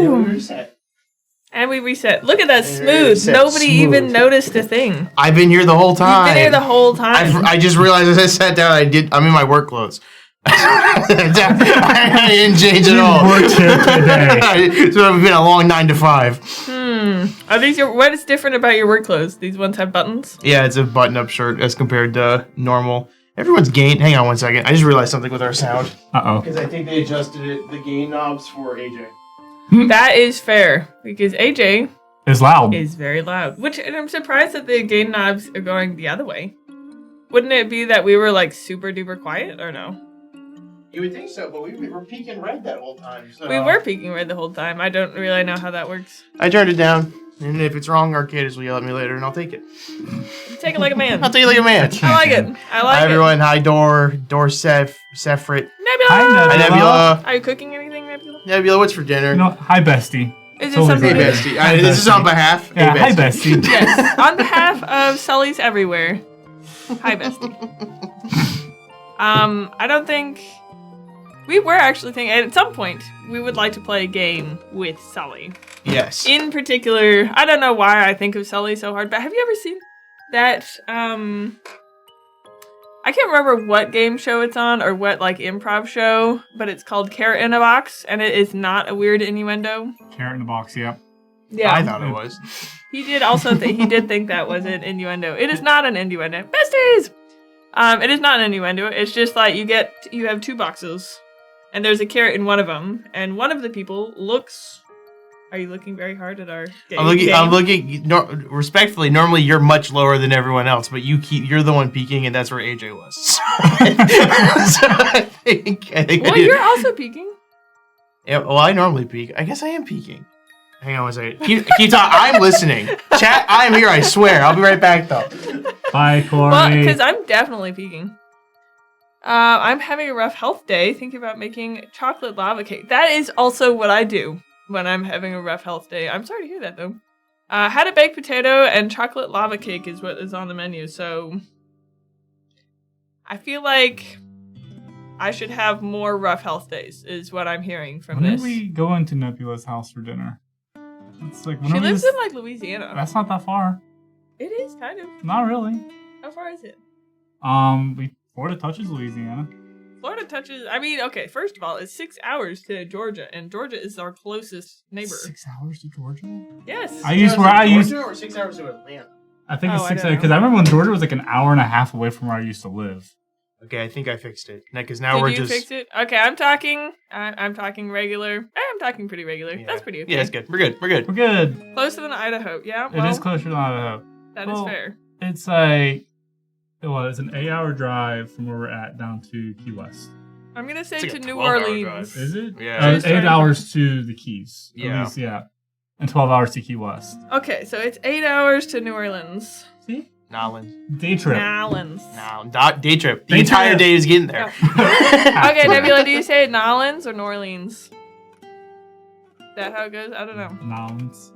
we reset. And we reset. Look at that smooth. Nobody even noticed a thing. I've been here the whole time. You've been here the whole time. I just realized as I sat down, I'm in my work clothes. I didn't change at all. Worked here today. So it's been a long 9 to 5. Are these what is different about your work clothes? These ones have buttons? Yeah, it's a button-up shirt as compared to normal. Everyone's gain. Hang on one second. I just realized something with our sound. Uh-oh. Because I think they adjusted the gain knobs for AJ. That is fair. Because AJ It's loud. is very loud. And I'm surprised that the gain knobs are going the other way. Wouldn't it be that we were like super duper quiet or no? You would think so, but we were peaking red that whole time. So. We were peeking red the whole time. I don't really know how that works. I turned it down, and if it's wrong, Arcadis will yell at me later, and I'll take it. Take it like a man. I'll take it like a man. I like it. Hi, everyone. Hi, Sephrit. Nebula! Hi, Nebula. Are you cooking anything, Nebula? Nebula, what's for dinner? No, hi, bestie. Is it Totally something? Hey, good. bestie. This is on behalf. Yeah, hey, hi, bestie. Yes. On behalf of Sully's everywhere. Hi, bestie. I don't think... We were actually thinking, at some point, we would like to play a game with Sully. Yes. In particular, I don't know why I think of Sully so hard, but have you ever seen that, I can't remember what game show it's on, or what, like, improv show, but it's called Carrot in a Box, and it is not a weird innuendo. Carrot in the box, yep. Yeah. I thought it was. He did also he did think that was an innuendo. It is not an innuendo. Besties! It is not an innuendo. It's just like you have 2 boxes. And there's a carrot in one of them, and one of the people looks. Are you looking very hard at our game? I'm looking. Respectfully, normally you're much lower than everyone else, but you're the one peeking, and that's where AJ was. So I think. Well, you're also peeking. Yeah. Well, I normally peek. I guess I am peeking. Hang on one second. Keep talking. I'm listening. Chat. I'm here. I swear. I'll be right back though. Bye, Corey. Well, because I'm definitely peeking. I'm having a rough health day, thinking about making chocolate lava cake. That is also what I do when I'm having a rough health day. I'm sorry to hear that, though. Had a baked potato and chocolate lava cake is what is on the menu, so... I feel like I should have more rough health days, is what I'm hearing from when this. did we go into Nebula's house for dinner? It's like, She lives in, like, Louisiana. That's not that far. It is, kind of. Not really. How far is it? Florida touches Louisiana. Florida touches... I mean, okay, first of all, it's 6 hours to Georgia, and Georgia is our closest neighbor. 6 hours to Georgia? Yes. Or 6 hours to Atlanta. I think it's 6 I don't hours, because I remember when Georgia was like an hour and a half away from where I used to live. Okay, I think I fixed it. Because now we're Did you just... fix it? Okay, I'm talking regular. I'm talking pretty regular. Yeah. That's pretty okay. Yeah, it's good. We're good. We're good. We're good. Closer than Idaho. Yeah, It is closer than Idaho. That is fair. It's like... Well, it's an 8-hour drive from where we're at down to Key West. I'm going to say It's like to a New 12-hour Orleans. drive. Is it? Yeah. It's 8 hours to the Keys. At Yeah. least, yeah. And 12 hours to Key West. Okay, so it's 8 hours to New Orleans. See? Nolans. Day trip. Nolans. Day trip. The Day entire trip. day is getting there. Okay, Nebula, do you say Nolans or New Orleans? Is that how it goes? I don't know.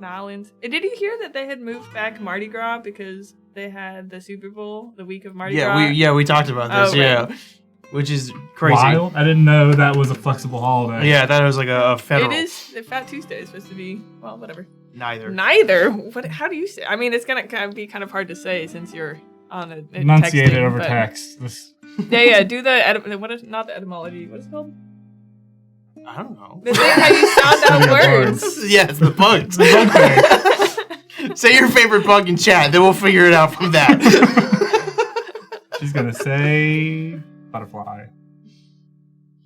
Nolans. Did you hear that they had moved back Mardi Gras because they had the Super Bowl the week of Mardi Gras? We talked about this. Oh, right. Yeah, which is crazy. Wild. I didn't know that was a flexible holiday. Yeah, that was like a federal. It is. The Fat Tuesday is supposed to be. Well, whatever. Neither. What? How do you say? I mean, it's gonna be kind of hard to say since you're on a Enunciated texting, over but- text. Yeah. Do the not the etymology. What is it called? I don't know. The thing how you sound out words. Yeah, it's the bugs. Say your favorite bug in chat, then we'll figure it out from that. She's gonna say butterfly.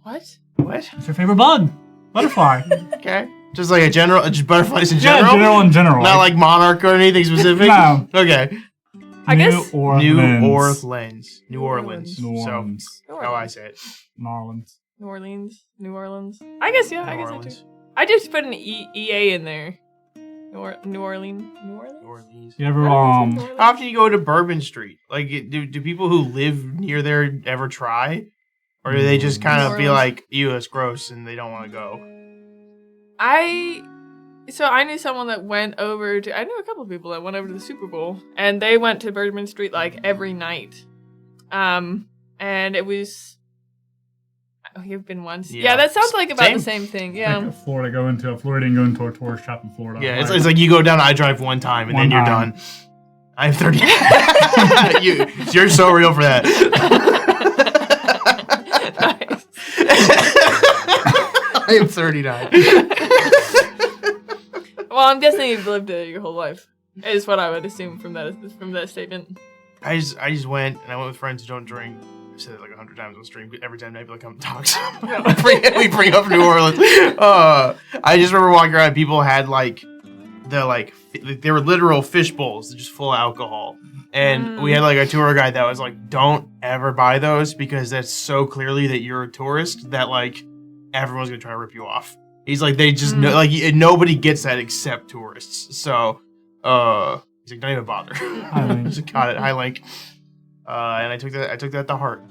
What? What? What's your favorite bug? Butterfly. Okay. Just like just butterflies in Yeah, general? in general. Not like monarch or anything specific? No. Okay. I guess. New Orleans. So, how I say it. New Orleans. New Orleans. I guess, yeah. I guess I do. I just put an EA in there. New Orleans. You ever How often you go to Bourbon Street? Like, do people who live near there ever try? Or do they just kind of be like, ew, it's gross, and they don't want to go? I knew someone that went over to... I knew a couple of people that went over to the Super Bowl. And they went to Bourbon Street, like, every night. And it was... Oh, you've been once. Yeah. Yeah, that sounds like about Same. the same thing. Yeah. Like Florida, go into a Floridian, go into a tourist trap in Florida. Yeah, it's like you go down iDrive one time and One then you're time. done. I'm 30. You're so real for that. Nice. I am 39. Well, I'm guessing you've lived there your whole life. Is what I would assume from that statement. I just went and I went with friends who don't drink. I've said it like 100 times on stream. Every time Nebula comes and talks, we bring up New Orleans. I just remember walking around. People had they were literal fish bowls, just full of alcohol. And we had like a tour guide that was like, "Don't ever buy those because that's so clearly that you're a tourist that like everyone's gonna try to rip you off." He's like, they just know, like nobody gets that except tourists. So, he's like, "Don't even bother." Just got it. High link. And I took that to heart.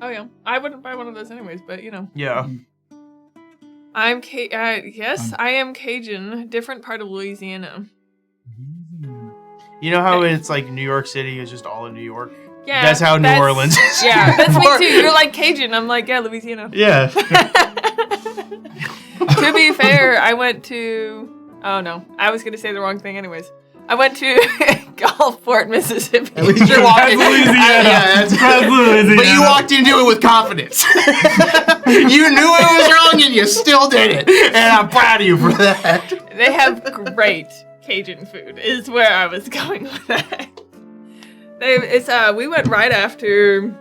Oh yeah, I wouldn't buy one of those anyways, but you know. Yeah. I am Cajun, different part of Louisiana. You know how it's like New York City is just all in New York? Yeah, That's how New Orleans is. Yeah, that's me too. You're like Cajun. I'm like, yeah, Louisiana. Yeah. To be fair, I went to... Oh, no. I was going to say the wrong thing anyways. I went to Gulfport, Mississippi. At least you're walking. That's Louisiana. That's Louisiana. But you walked into it with confidence. You knew it was wrong and you still did it. And I'm proud of you for that. They have great Cajun food, is where I was going with that. We went right after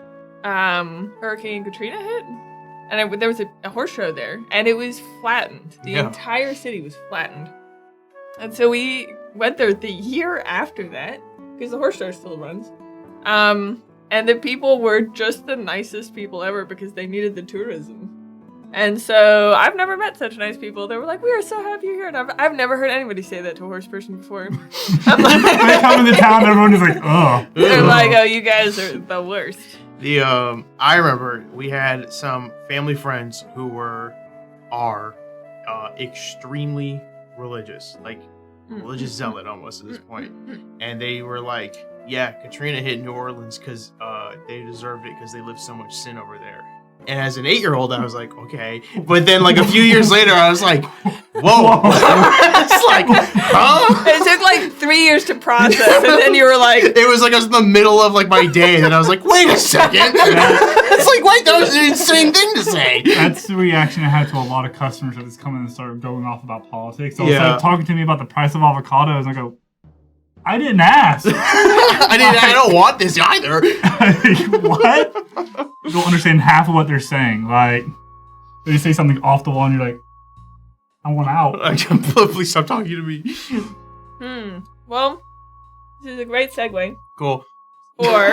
Hurricane Katrina hit. And there was a horse show there, and it was flattened. The entire city was flattened. And so we went there the year after that, because the horse show still runs. And the people were just the nicest people ever because they needed the tourism. And so I've never met such nice people. They were like, "We are so happy you're here." And I've never heard anybody say that to a horse person before. I'm like, they come into town, everyone is like, "Oh." They're like, "Oh, you guys are the worst." I remember we had some family friends who are extremely religious, like religious zealot almost at this point. And they were like, "Yeah, Katrina hit New Orleans because they deserved it because they lived so much sin over there." And as an 8-year-old, I was like, okay. But then like a few years later, I was like, whoa. It's like, huh? It took like 3 years to process, and then you were like... It was like I was in the middle of like my day, and then I was like, wait a second. It's like, wait, that was an insane thing to say. That's the reaction I had to a lot of customers that just come in and started going off about politics. They'll start talking to me about the price of avocados, and I go, I didn't ask. I don't want this either. What? You don't understand half of what they're saying. Like, they say something off the wall, and you're like, I want out. Please stop talking to me. Well, this is a great segue. Cool. Or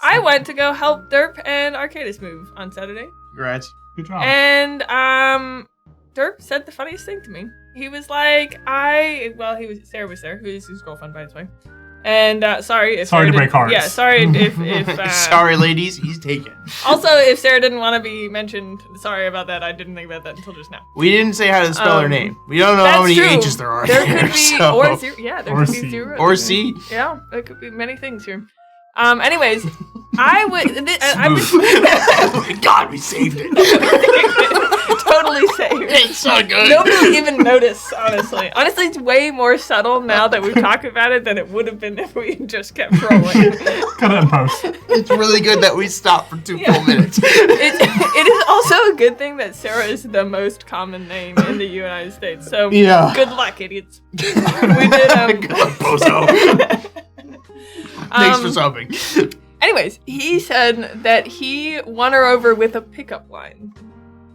I went to go help Derp and Arcadis move on Saturday. Congrats. Good job. And Derp said the funniest thing to me. He was like, Sarah was there, who's his girlfriend, by the way. And sorry if sorry Sarah to break hearts. Yeah, sorry if sorry, ladies, he's taken. Also, if Sarah didn't want to be mentioned, sorry about that. I didn't think about that until just now. We didn't say how to spell her name. We don't know how many true. H's there are. There could be so. or zero. Yeah, there could be zero. Or C. Yeah, there could be many things here. Anyways, I would. God, we saved it. Totally saved. It's so good. Nobody will even notice, honestly. Honestly, it's way more subtle now that we've talked about it than it would have been if we just kept rolling. Cut it in post. It's really good that we stopped for 2 full minutes. It is also a good thing that Sarah is the most common name in the United States. So good luck, idiots. We did. Bozo. Thanks for subbing. Anyways, he said that he won her over with a pickup line.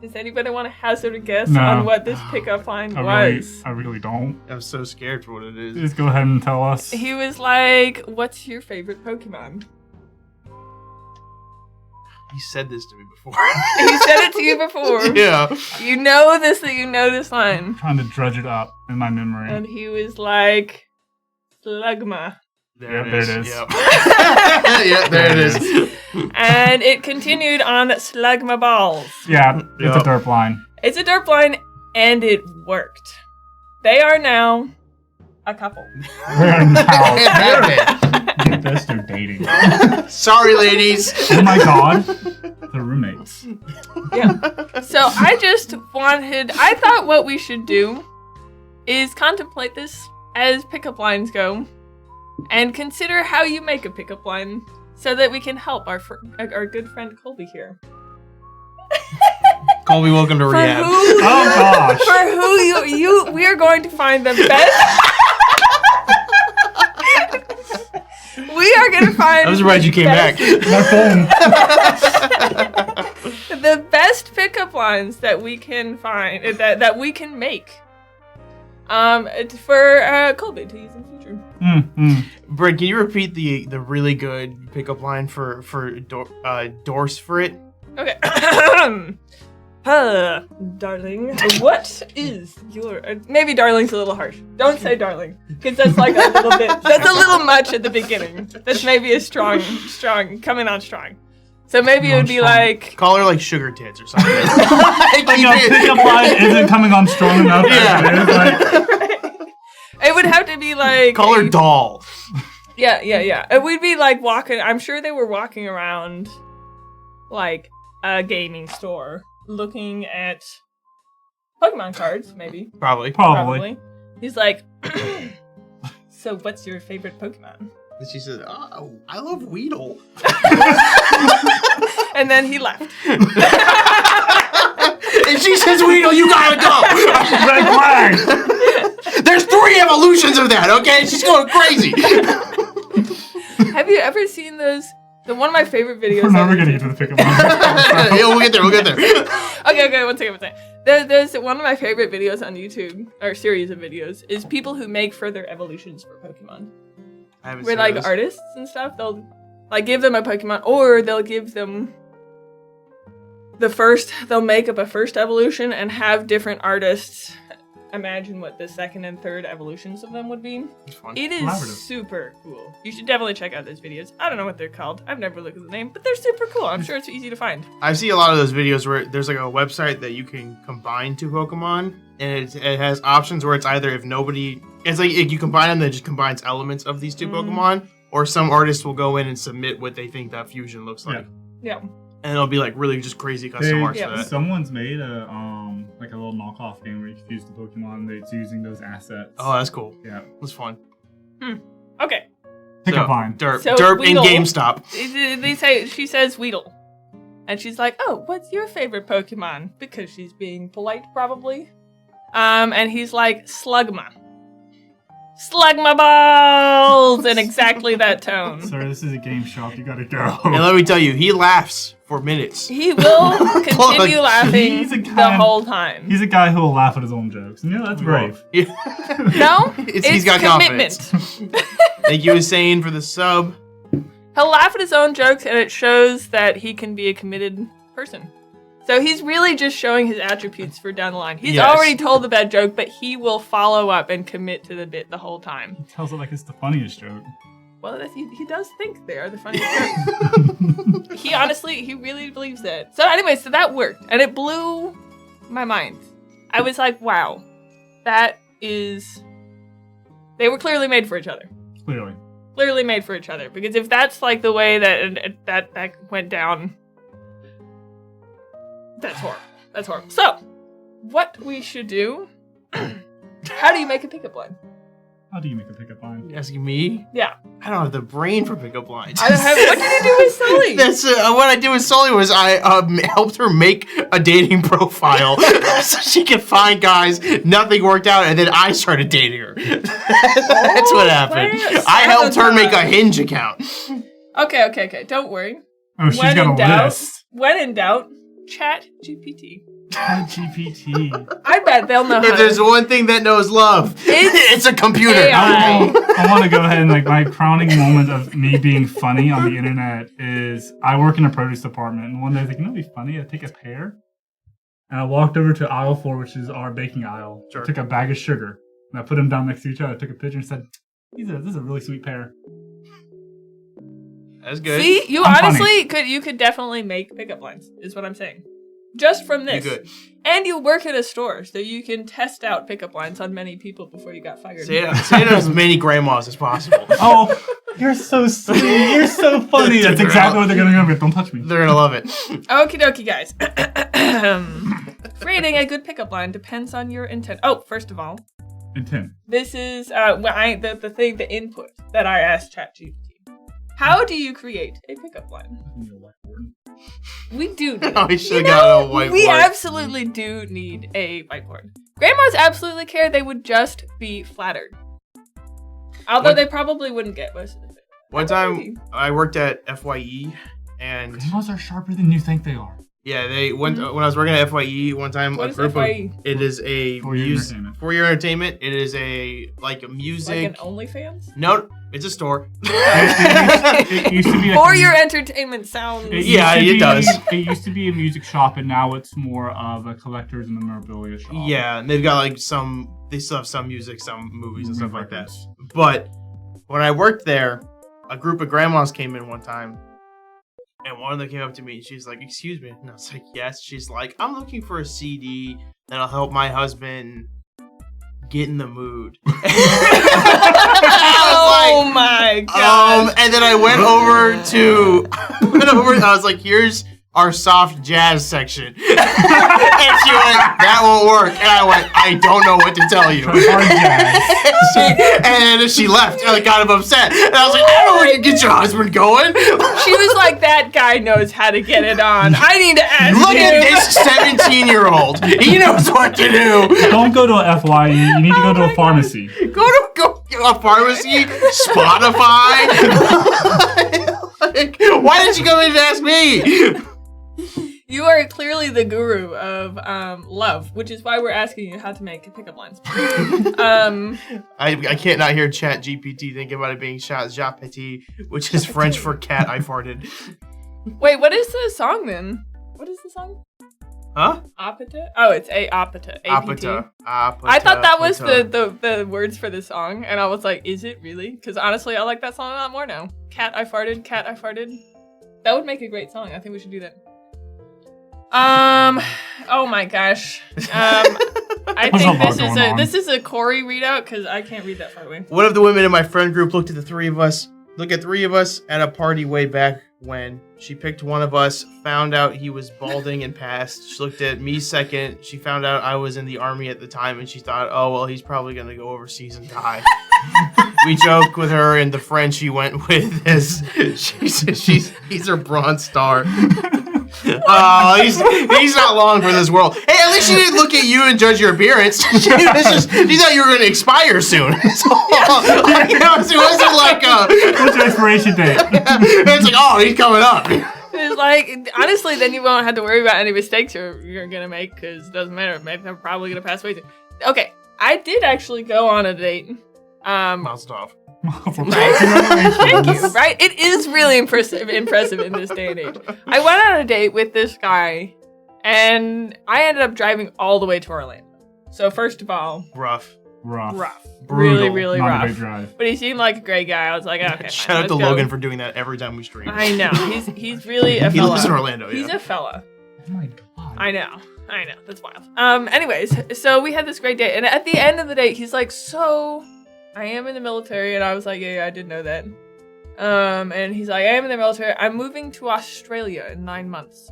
Does anybody want to hazard a guess on what this pickup line was? I really don't. I'm so scared for what it is. Just go ahead and tell us. He was like, "What's your favorite Pokemon?" He said this to me before. He said it to you before. Yeah. You know this line. I'm trying to dredge it up in my memory. And he was like, Slugma. There it is. Yep. Yeah, there it is. And it continued on Slugma balls. Yeah, it's a derp line. It's a derp line, and it worked. They are now a couple. They're now Get this, they're dating. Sorry, ladies. Oh my god. They're roommates. Yeah. So I thought what we should do is contemplate this as pickup lines go and consider how you make a pickup line so that we can help our good friend Colby here. Colby, welcome to rehab. Oh gosh. For who we are going to find the best. We are going to find. I was surprised you came back. My phone. The best pickup lines that we can find that we can make. For Colby to use in the future. Bryn, can you repeat the really good pickup line for Dorse for it? Okay. Darling, what is your... maybe darling's a little harsh. Don't say darling, because that's like a little bit... That's a little much at the beginning. That's maybe a strong, coming on strong. So maybe it would be like... Call her like sugar tits or something. Like a pickup line isn't coming on strong enough. Yeah. It would have to be like... Call her doll. Yeah. It would be like walking... I'm sure they were walking around like a gaming store looking at Pokemon cards, maybe. Probably. He's like, so what's your favorite Pokemon? And she said, oh, I love Weedle. And then he left. If she says Weedle, you gotta go. Red flag. There's 3 evolutions of that, okay? She's going crazy. Have you ever seen those? One of my favorite videos. We're never gonna get to the pickup line. Yeah, we'll get there. Okay, one second. There's one of my favorite videos on YouTube, or series of videos, is people who make further evolutions for Pokemon. Where like those. artists and stuff, they'll like give them a Pokemon, or they'll give them they'll make up a first evolution and have different artists imagine what the second and third evolutions of them would be. It's fun. It is super cool. You should definitely check out those videos. I don't know what they're called. I've never looked at the name, but they're super cool. I'm sure it's easy to find. I see a lot of those videos where there's like a website that you can combine 2 Pokemon, and it has options where it's either if you combine them, that just combines elements of these 2 Pokemon, or some artist will go in and submit what they think that fusion looks like. Yeah. And it'll be like really just crazy custom art for that. Someone's made a like a little knockoff game where you can use the Pokemon that's using those assets. Oh, that's cool. Yeah. That's fun. Okay. Pickup line. Derp in GameStop. She says Weedle. And she's like, oh, what's your favorite Pokemon? Because she's being polite, probably. And he's like, Slugma. Slugma balls! In exactly that tone. Sir, this is a game shop. You gotta go. And let me tell you, he laughs for minutes. He will continue laughing the whole time. He's a guy who will laugh at his own jokes. And that's brave. No, he's got commitment. confidence. Thank you, Hussein, for the sub. He'll laugh at his own jokes, and it shows that he can be a committed person. So he's really just showing his attributes for down the line. He's already told the bad joke, but he will follow up and commit to the bit the whole time. He tells it like it's the funniest joke. Well, he does think they are the funniest jokes. He really believes that. So anyway, so that worked, and it blew my mind. I was like, wow, that is... They were clearly made for each other. Clearly made for each other. Because if that's like the way that went down... That's horrible. So, what we should do... How do you make a pickup line? How do you make a pickup line? You asking me? Yeah. I don't have the brain for pickup lines. What did you do with Sully? That's what I did with Sully was I helped her make a dating profile so she could find guys. Nothing worked out, and then I started dating her. That's what happened. I helped her make a Hinge account. Okay. Don't worry. Oh, she's got a list. When in doubt, chat GPT. GPT. I bet they'll know. If there's one thing that knows love, it's a computer. AI. I want to go ahead and my crowning moment of me being funny on the internet is I work in a produce department, and one day I was like, you know, it'd be funny. I take a pear, and I walked over to aisle 4, which is our baking aisle. Sure. I took a bag of sugar, and I put them down next to each other. I took a picture and said, "This is a really sweet pear." That's good. See, you could definitely make pickup lines. Is what I'm saying. Just from this. You good. And you work at a store, so you can test out pickup lines on many people before you got fired. Say it to as many grandmas as possible. Oh, You're so sweet. You're so funny. That's exactly what they're going to go with. Don't touch me. They're going to love it. Okie dokie, guys. Creating a good pickup line depends on your intent. Oh, first of all. Intent. This is the input that I asked ChatGPT. How do you create a pickup line? We do need We should have got a whiteboard. We absolutely do need a whiteboard. Grandmas absolutely care. They would just be flattered. Although they probably wouldn't get most of it. One time, I worked at FYE, and... Grandmas are sharper than you think they are. Yeah, they went when I was working at FYE one time. What a is FYE? FYE? It is a for-year entertainment. It is a music. Like an OnlyFans? No, it's a store. It used to be like For-year entertainment sounds. It does. It used to be a music shop, and now it's more of a collector's and memorabilia shop. Yeah, and they've got like they still have some music, some movies and stuff like that. But when I worked there, a group of grandmas came in one time. And one of them came up to me and she's like, "Excuse me." And I was like, "Yes." She's like, "I'm looking for a CD that'll help my husband get in the mood." Oh my god. And then I went over I was like, "Here's our soft jazz section." And she went, "That won't work." And I went, "I don't know what to tell you." And then she left and I got him upset. And I was like, "I don't know where you get your husband going." She was like, "That guy knows how to get it on. I need to ask Look him." at this 17-year-old. He knows what to do. Don't go to a FYE. You need to go to a pharmacy. Go to a pharmacy, Spotify. Like, why didn't you come in and ask me? You are clearly the guru of love, which is why we're asking you how to make pickup lines. I can't not hear ChatGPT thinking about it being chat petit, which is French for cat I farted. Wait, what is the song then? What is the song? Huh? Apata? Oh, it's apata. Apata. I thought that was the words for the song, and I was like, is it really? Because honestly, I like that song a lot more now. Cat I farted, cat I farted. That would make a great song. I think we should do that. Oh my gosh. I think this is a Corey readout because I can't read that far away. One of the women in my friend group looked at three of us at a party way back when. She picked one of us, found out he was balding and passed. She looked at me second. She found out I was in the army at the time and she thought, "Oh, well, he's probably going to go overseas and die." We joked with her and the friend she went with is he's her Bronze Star. Oh, he's not long for this world. Hey, at least she didn't look at you and judge your appearance. She thought you were going to expire soon. So, it wasn't like what's your expiration date? It's like, oh, he's coming up. It's like, honestly, then you won't have to worry about any mistakes you're going to make because it doesn't matter. Maybe I'm probably going to pass away soon. Okay, I did actually go on a date. Stop. Thank you. Right? It is really impressive in this day and age. I went on a date with this guy, and I ended up driving all the way to Orlando. So first of all, rough, brutal. Really, really Not rough. a big drive. But he seemed like a great guy. I was like, okay. Shout out to Logan for doing that every time we stream. I know. He's really a fella. He lives in Orlando. He's a fella. Oh my god. I know. That's wild. Anyways, so we had this great date, and at the end of the date, he's like, "So, I am in the military," and I was like, yeah, I did know that. And he's like, "I am in the military. I'm moving to Australia in 9 months."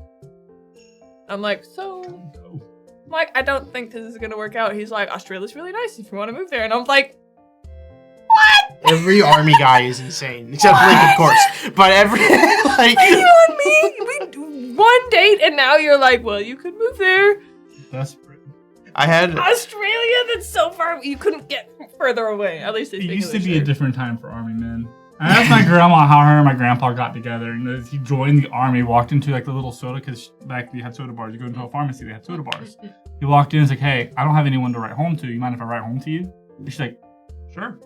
I'm like, I don't think this is gonna work out. He's like, "Australia's really nice if you want to move there," and I'm like, what? Every army guy is insane, except Blake, of course. But every like you and me, we one date, and now you're like, well, you could move there. Desperate. I had Australia. That's so far. You couldn't get further away. At least it used to be a different time for army men. I asked my grandma how her and my grandpa got together. And he joined the army, walked into like the little soda, because back they had soda bars. You go into a pharmacy, they had soda bars. He walked in and was like, "Hey, I don't have anyone to write home to. You mind if I write home to you?" And she's like, "Sure."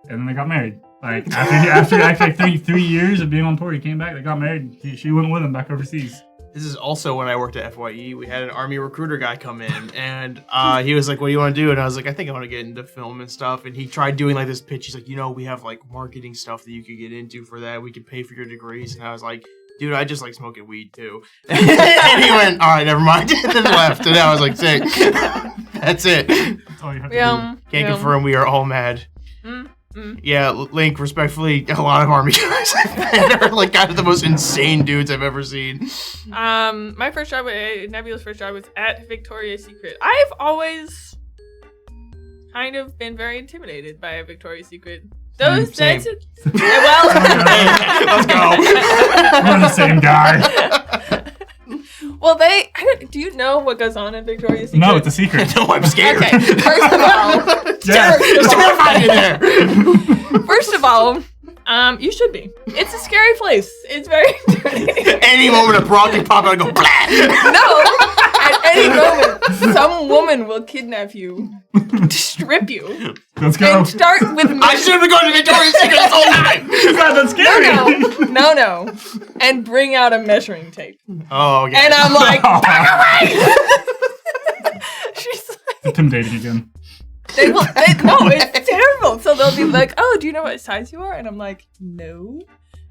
And then they got married. Like after like 3 years of being on tour, he came back. They got married. She went with him back overseas. This is also when I worked at FYE. We had an army recruiter guy come in, and he was like, "What do you want to do?" And I was like, "I think I want to get into film and stuff." And he tried doing like this pitch. He's like, "We have like marketing stuff that you could get into for that. We could pay for your degrees." And I was like, "Dude, I just like smoking weed too." And he went, "All right, never mind," and then left. And I was like, "Sick." That's it. That's all you have to do. Can't confirm we are all mad. Yeah, Link, respectfully, a lot of army guys I've met are like kind of the most insane dudes I've ever seen. My first job, Nebula's first job was at Victoria's Secret. I've always kind of been very intimidated by a Victoria's Secret. Same. Let's go. We're the same guy. Well, do you know what goes on in Victoria's Secret? No, it's a secret. No, I'm scared. Okay, first of all, It's terrifying in there. First of all, you should be. It's a scary place. It's very intimidating. Any moment a Brock can pop out and go, blah! No, at any moment, some woman will kidnap you, strip you, Let's go. and start with I should have been going to Victoria's Secret this whole time! It's not that scary. No, and bring out a measuring tape. Oh, okay. And I'm like, back away! She's like, Intimidating again. no, it's terrible. So they'll be like, oh, do you know what size you are? And I'm like, no.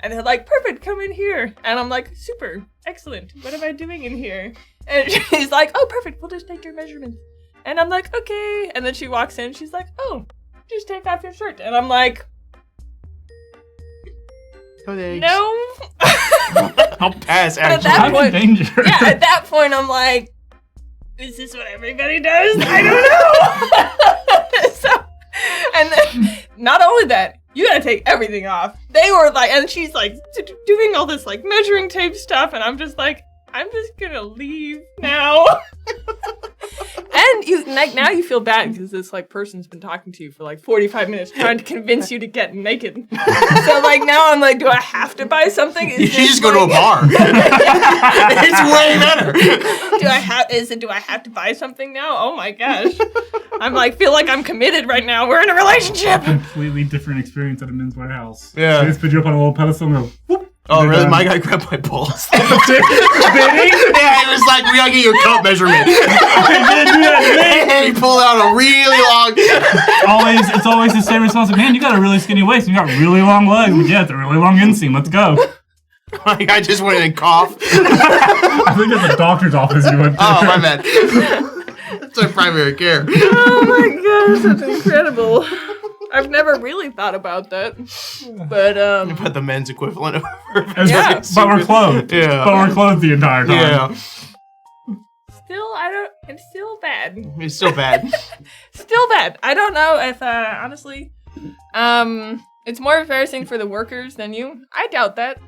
And they're like, perfect, come in here. And I'm like, super, excellent. What am I doing in here? And she's like, oh, perfect, we'll just take your measurements. And I'm like, okay. And then she walks in, she's like, oh, just take off your shirt. And I'm like, Oh, thanks. no. I'll pass, At actually. that I'm in point- danger. Yeah, at that point, I'm like, is this what everybody does? I don't know. So, and then, not only that, you gotta take everything off. They were like, and she's like doing all this like measuring tape stuff, and I'm just like, I'm just gonna leave now. And you like now you feel bad because this like person's been talking to you for like 45 minutes trying to convince you to get naked. So like now I'm like, do I have to buy something? You should just go to a bar. It's way better. Do I have to buy something now? Oh my gosh. I'm like, feel like I'm committed right now. We're in a relationship. Completely different experience at a men's warehouse. Yeah. They just put you up on a little pedestal and go, whoop. Oh, They're really? done. My guy grabbed my balls. Did he? Yeah, he was like, we gotta get your cup measurement. And he pulled out a really long... It's always the same response. Like, man, you got a really skinny waist and you got really long legs. Like, yeah, it's a really long inseam. Let's go. My guy just went in and coughed. I think it's a doctor's office you went to. Oh, my bad. It's our primary care. Oh my gosh, that's incredible. I've never really thought about that. But But the men's equivalent of Yeah. But we're clothed. Yeah. But we're clothed the entire time. Yeah. it's still bad. It's so bad. Still bad. I don't know if honestly it's more embarrassing for the workers than you. I doubt that.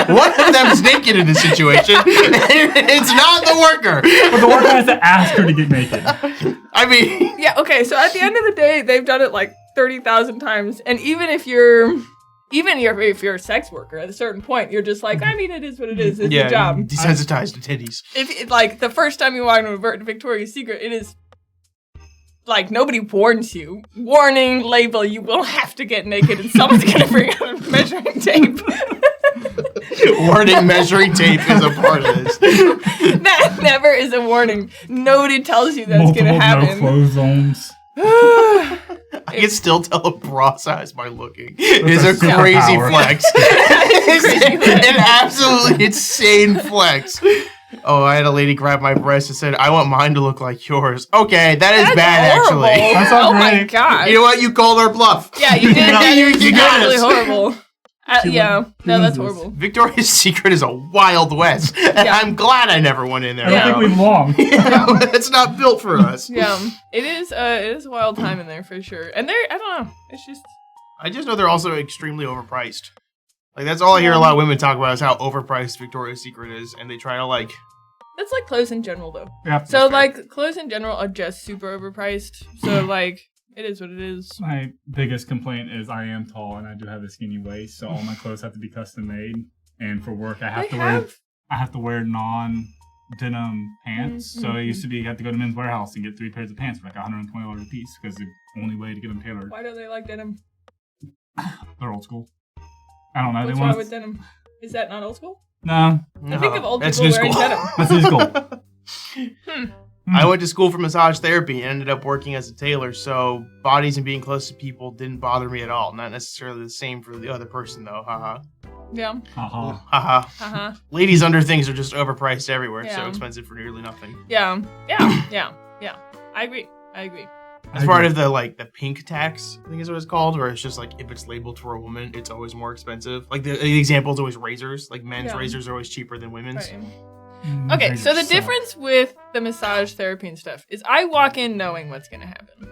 One of them's naked in this situation. It's not the worker. But the worker has to ask her to get naked. I mean, Yeah, okay, so at the end of the day, they've done it like 30,000 times, and even if you're a sex worker, at a certain point, you're just like, I mean, it is what it is. It's a job. Desensitized to titties. If like the first time you walk into Victoria's Secret, it is like nobody warns you. Warning label: you will have to get naked, and someone's gonna bring out a measuring tape. Warning measuring tape is a part of this. That never is a warning. Nobody tells you that's Multiple gonna happen. no-flow zones. I can still tell a bra size by looking. It's a a crazy superpower. flex. It's an absolutely insane flex. Oh, I had a lady grab my breast and said, I want mine to look like yours. Okay, that is That's bad, horrible. actually. That's not Oh my great. god. You know what? You called her bluff. Yeah, you did. You got Really us. horrible. Yeah, no, that's Jesus. horrible. Victoria's Secret is a wild west. And Yeah. I'm glad I never went in there. I don't Yeah. think we belong. It's not built for us. Yeah, it is a wild time in there for sure. And I don't know, it's just I just know they're also extremely overpriced. Like, that's all I hear a lot of women talk about is how overpriced Victoria's Secret is. And they try to, like... that's like clothes in general though. Yeah. So like clothes in general are just super overpriced. So like it is what it is. My biggest complaint is I am tall and I do have a skinny waist, so all my clothes have to be custom made. And for work, I have to wear non-denim pants. So it used to be you had to go to Men's Warehouse and get 3 pairs of pants for like $120 a piece because the only way to get them tailored. Why don't they like denim? They're old school. I don't know. What's they wrong want with denim? Is that not old school? No, I think of old that's people new wearing school. denim. that's new school. I went to school for massage therapy and ended up working as a tailor, so bodies and being close to people didn't bother me at all. Not necessarily the same for the other person, though. Haha. Yeah. Uh-huh. Uh-huh. Ladies' under things are just overpriced everywhere, so Yeah. expensive for nearly nothing. Yeah. I agree. As part of the pink tax, I think is what it's called, where it's just like if it's labeled for a woman, it's always more expensive. Like the example is always razors. Like men's razors are always cheaper than women's. Right. Okay, so the difference with the massage therapy and stuff is I walk in knowing what's gonna happen.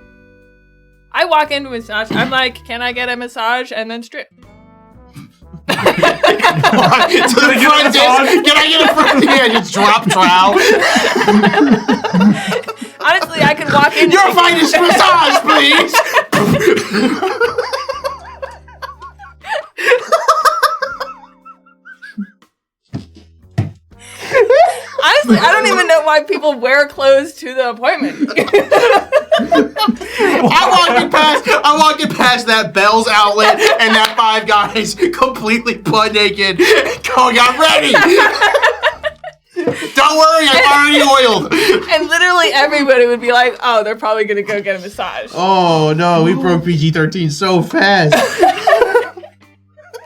I walk into a massage, I'm like, can I get a massage and then strip? To the front desk, can I get a front? Yeah, just drop trowel. Honestly, I could walk in. Your finest massage, please. Honestly, I don't even know why people wear clothes to the appointment. I walked in past that Bell's outlet and that Five Guys completely butt naked. Go, got ready. Don't worry, I'm already oiled. And literally everybody would be like, oh, they're probably going to go get a massage. Oh, no, we broke PG-13 so fast.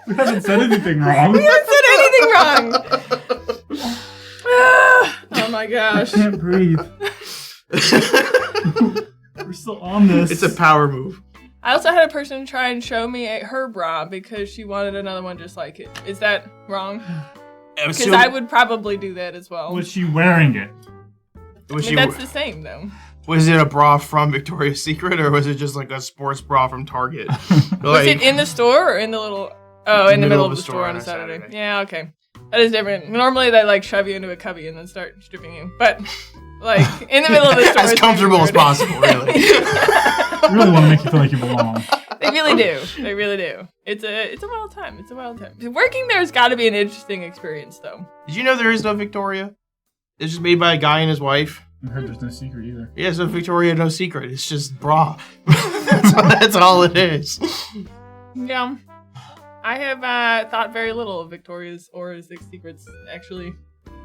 We haven't said anything wrong. We haven't said anything wrong. Oh my gosh. I can't breathe. We're still on this. It's a power move. I also had a person try and show me her bra because she wanted another one just like it. Is that wrong? Because I would probably do that as well. Was she wearing it? That's the same though. Was it a bra from Victoria's Secret or was it just like a sports bra from Target? Was it in the store or in the little... Oh, in the middle of the store on a Saturday. Yeah, okay. That is different. Normally they like shove you into a cubby and then start stripping you. But like in the middle of the store. As comfortable as possible, really. They really want to make you feel like you belong. They really do. They really do. It's a wild time. It's a wild time. Working there has got to be an interesting experience, though. Did you know there is no Victoria? It's just made by a guy and his wife. I heard there's no secret either. Yeah, so Victoria, no secret. It's just bra. That's all it is. Yeah. I have thought very little of Victoria's or its secrets, actually,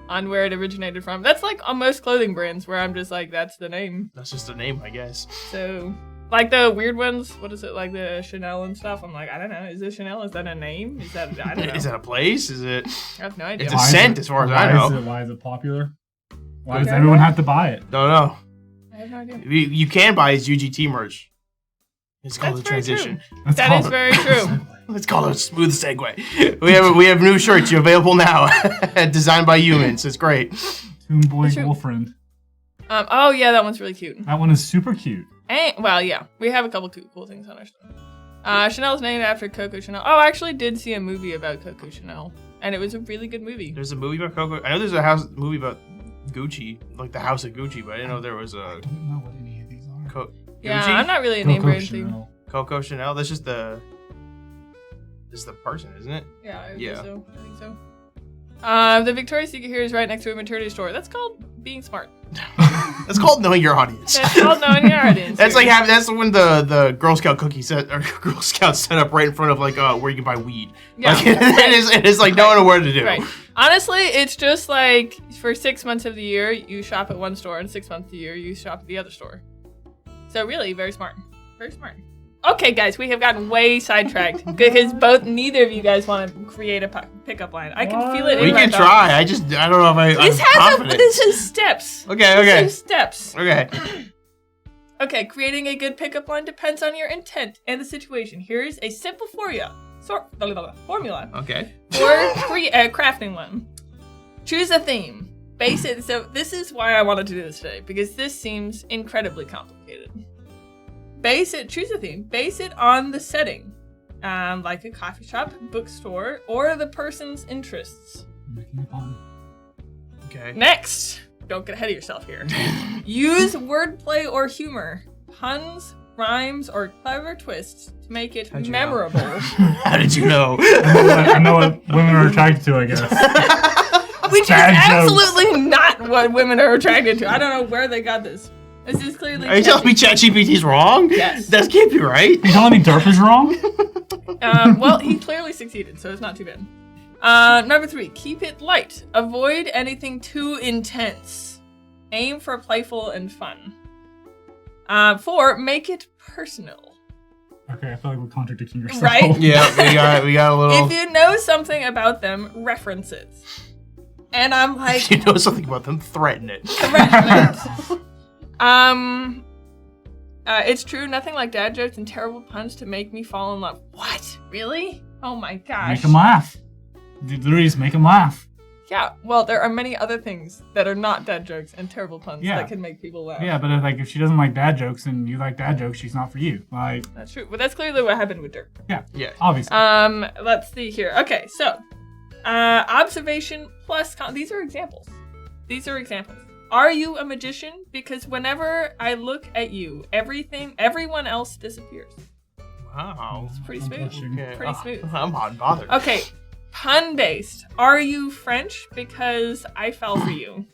on where it originated from. That's like on most clothing brands where I'm just like, that's the name. That's just a name, I guess. So... Like the weird ones, what is it, like the Chanel and stuff? I'm like, I don't know. Is it Chanel? Is that a name? Is that, I don't know. Is that a place? Is it? I have no idea. It's a scent as far as I know. Why is it popular? Why does everyone have to buy it? Don't know. I have no idea. You can buy his UGT merch. It's called the transition. That is very true. Let's call it a smooth segue. We have new shirts available now, designed by humans. It's great. Toon Boy Girlfriend. Oh yeah, that one's really cute. That one is super cute. Well, yeah, we have a couple cool things on our store. Chanel's named after Coco Chanel. Oh, I actually did see a movie about Coco Chanel, and it was a really good movie. There's a movie about Coco. I know there's movie about Gucci, like the House of Gucci, but I didn't know there was a. I don't know what any of these are. Yeah, I'm not really a name brand thing. Coco Chanel. That's just the. This is the person, isn't it? Yeah, I think so. The Victoria's Secret here is right next to a maternity store. That's called being smart. That's called knowing your audience. That's called knowing your audience. That's like that's when the Girl Scout cookie set or Girl Scouts set up right in front of like where you can buy weed. Yeah, like, it is like knowing what to do. Right. Honestly, it's just like for 6 months of the year you shop at one store, and 6 months of the year you shop at the other store. So really, very smart. Very smart. Okay, guys, we have gotten way sidetracked because neither of you guys want to create a pickup line. I can feel it. We can try. I don't know if This is steps. Okay. This is steps. Okay. Okay, creating a good pickup line depends on your intent and the situation. Here is a simple formula. Okay. For crafting one. Choose a theme. Base it. So this is why I wanted to do this today, because this seems incredibly complicated. Choose a theme. Base it on the setting, like a coffee shop, bookstore, or the person's interests. Making a pun. Okay. Next, don't get ahead of yourself here. Use wordplay or humor, puns, rhymes, or clever twists to make it memorable. How did you know? I know what women are attracted to, I guess. Which is absolutely not what women are attracted to. I don't know where they got this. This is clearly. Are you telling me ChatGPT's wrong? Yes. That can't be right. You telling me Derp is wrong? Well, he clearly succeeded, so it's not too bad. Number 3, keep it light. Avoid anything too intense. Aim for playful and fun. 4, make it personal. Okay, I feel like we're contradicting yourself. Right? Yeah, we got a little. If you know something about them, reference it. And I'm like. If you know something about them, threaten it. Threaten it. It's true, nothing like dad jokes and terrible puns to make me fall in love. What? Really? Oh my gosh. Make them laugh. Literally just make them laugh. Yeah, well, there are many other things that are not dad jokes and terrible puns that can make people laugh. Yeah, but if she doesn't like dad jokes and you like dad jokes, she's not for you. Like, that's true. But that's clearly what happened with Dirk. Yeah. Yeah. Obviously. Let's see here. Okay, so observation plus these are examples. Are you a magician? Because whenever I look at you, everyone else disappears. Wow. It's pretty smooth. Okay. Pretty smooth. I'm hot and bothered. Okay, pun-based. Are you French? Because I fell for you.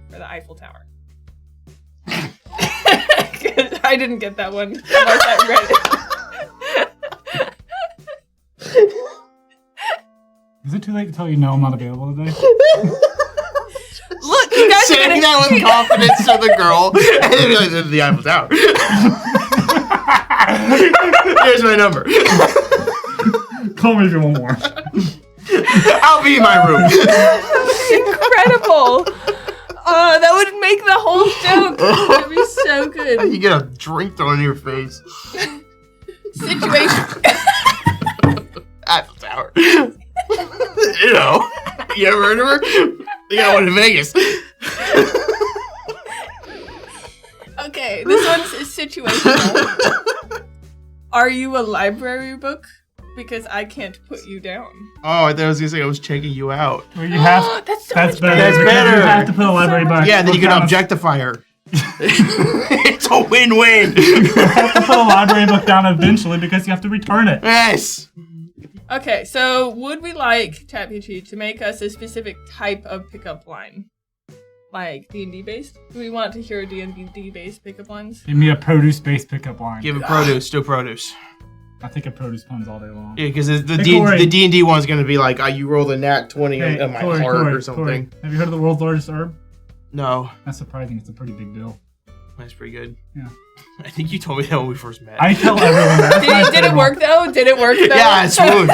For the Eiffel Tower. I didn't get that one. Unless I read it. Is it too late to tell you no, I'm not available today? Look, you guys saying that with confidence to the girl, and then be like, the Eiffel Tower. Here's my number. Call me if you want more. I'll be in my room. Incredible. That would make the whole joke. That'd be so good. You get a drink thrown in your face. Situation. Eiffel Tower. You know, you ever heard of her? You got one in Vegas. Okay, this one's situational. Are you a library book? Because I can't put you down. Oh, I thought I was gonna say I was checking you out. Well, you have. That's so That's much better. That's because better. You have to put a library book. Yeah, then you can down. objectify her. It's a win-win. You have to put a library book down eventually because you have to return it. Yes. Okay, so would we like ChatGPT to make us a specific type of pickup line? Like D&D based? Do we want to hear a D&D based pickup lines? Give me a produce-based pickup line. Give it produce. Do produce. I think of produce puns all day long. Yeah, because the Corey. D&D one's gonna be like, you roll the nat 20 on my Corey, heart Corey, or something. Corey, have you heard of the world's largest herb? No, That's surprising. It's a pretty big deal. that's pretty good. Yeah. I think you told me that when we first met. I tell everyone that. That's my Did it favorite. work though? Did it work though? Yeah, it's smooth.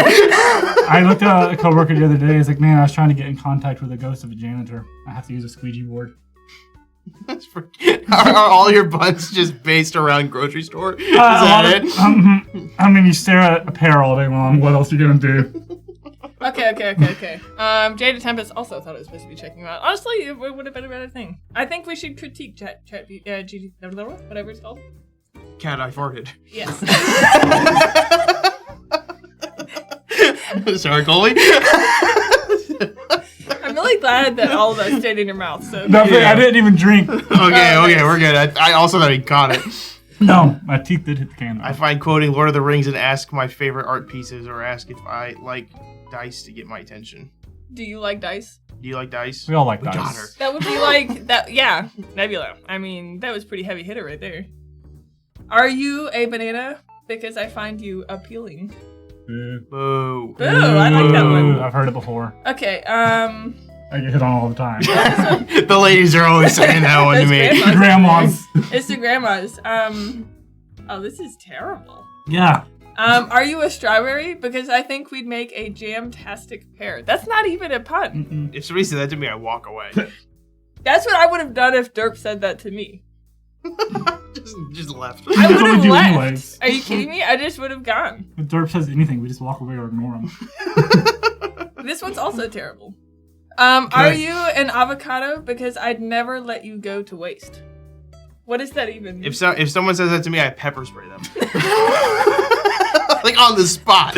I looked at a coworker the other day. He's like, man, I was trying to get in contact with the ghost of a janitor. I have to use a squeegee board. That's are all your buns just based around grocery store? Is A lot that of- it? I mean, you stare at a pear all day long. What else are you going to do? Okay. Jada Tempest also thought it was supposed to be checking you out. Honestly, it would have been a better thing. I think we should critique GD, whatever it's called. Cat, I farted. Yes. Sorry, Colby. I'm really glad that all of that stayed in your mouth. So Nothing. Yeah. I didn't even drink. Okay, we're good. I also thought he caught it. No, my teeth did hit the can. I find quoting Lord of the Rings and ask my favorite art pieces or ask if I like dice to get my attention. Do you like dice? Do you like dice? We all like We got dice. her. That would be like that. Yeah, Nebula. I mean, that was pretty heavy hitter right there. Are you a banana? Because I find you appealing. Boo. Boo. Boo, I like that one. I've heard it before. Okay, I get hit on all the time. The ladies are always saying that one to Those me. grandmas. Grandmas. It's the grandmas. Oh, this is terrible. Yeah. Are you a strawberry? Because I think we'd make a jam-tastic pair. That's not even a pun. Mm-mm. If somebody said that to me, I walk away. That's what I would have done if Derp said that to me. just left. I That's would what we have do left. anyways. Are you kidding me? I just would have gone. If Derp says anything, we just walk away or ignore him. This one's also terrible. Are you an avocado? Because I'd never let you go to waste. What is that even? If someone says that to me, I pepper spray them. Like on the spot.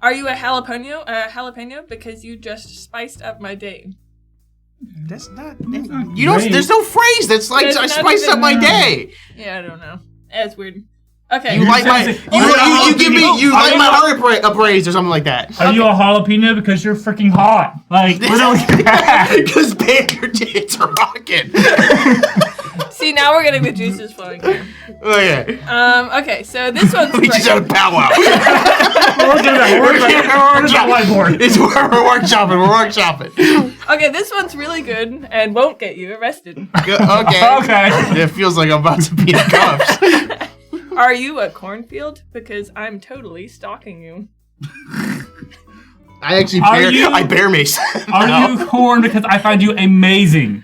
Are you a jalapeno? Jalapeno? Because you just spiced up my day. That's not. That's not You don't. great. There's no phrase that's like There's I not spiced even- up my day. Yeah, I don't know. That's weird. Okay. You like my. said- You give me. You Are like you my a- heart appraised or something like that. Are you a jalapeno because you're freaking hot? Like, literally. Because babe, your tits are rocking. See, now we're getting the juices flowing here. Okay. Okay, so this one's We just had a powwow. We're doing that. We're doing that whiteboard. It's we're workshopping. We're workshopping. Okay, this one's really good and won't get you arrested. Okay. Okay. It feels like I'm about to be in cuffs. Are you a cornfield? Because I'm totally stalking you. I actually Are you- I bear mace. Are you corn because I find you amazing?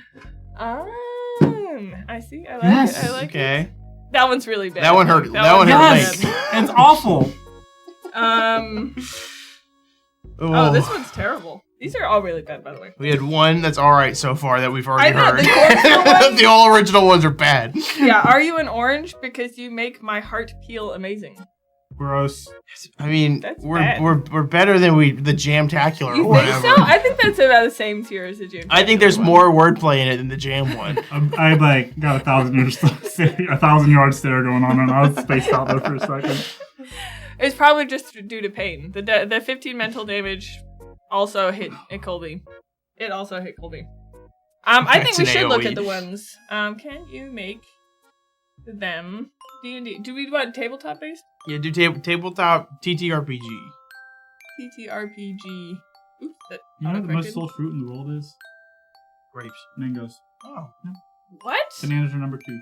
I see. I like Yes. it. I like Okay. it. That one's really bad. That one hurt. That one hurt. Yes, Link. it's awful. Oh, this one's terrible. These are all really bad, by the way. We had one that's all right so far that we've already I know, heard. the cornfield one? The all original ones are bad. Yeah, are you an orange? Because you make my heart peel amazing. Gross. I mean, That's we're bad. better than the Jamtacular or You think whatever. so? I think that's about the same tier as the Jam. I think there's more wordplay in it than the Jam one. I like got 1,000 yard stare going on, and I was spaced out there for a second. It's probably just due to pain. The 15 mental damage also hit Colby. It also hit Colby. I think we That's an should look AoE. at the ones. Can you make them D&D? Do we want tabletop based? Yeah, do tabletop TTRPG. TTRPG. Oops, that You know what the autocorrected. most sold fruit in the world is? Grapes. Mangoes. Oh. What? Bananas are number 2.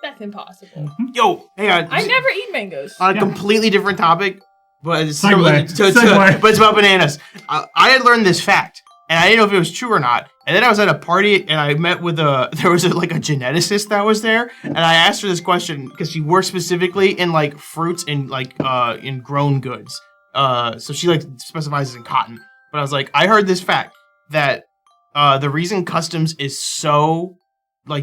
That's impossible. Yo, hang on. I never eat mangoes. On a Yeah. completely different topic, but it's Segue. but it's about bananas. I had learned this fact, and I didn't know if it was true or not. And then I was at a party, and I met with there was a geneticist that was there, and I asked her this question because she works specifically in like fruits and in grown goods. So she specializes in cotton. But I was like, I heard this fact that the reason customs is so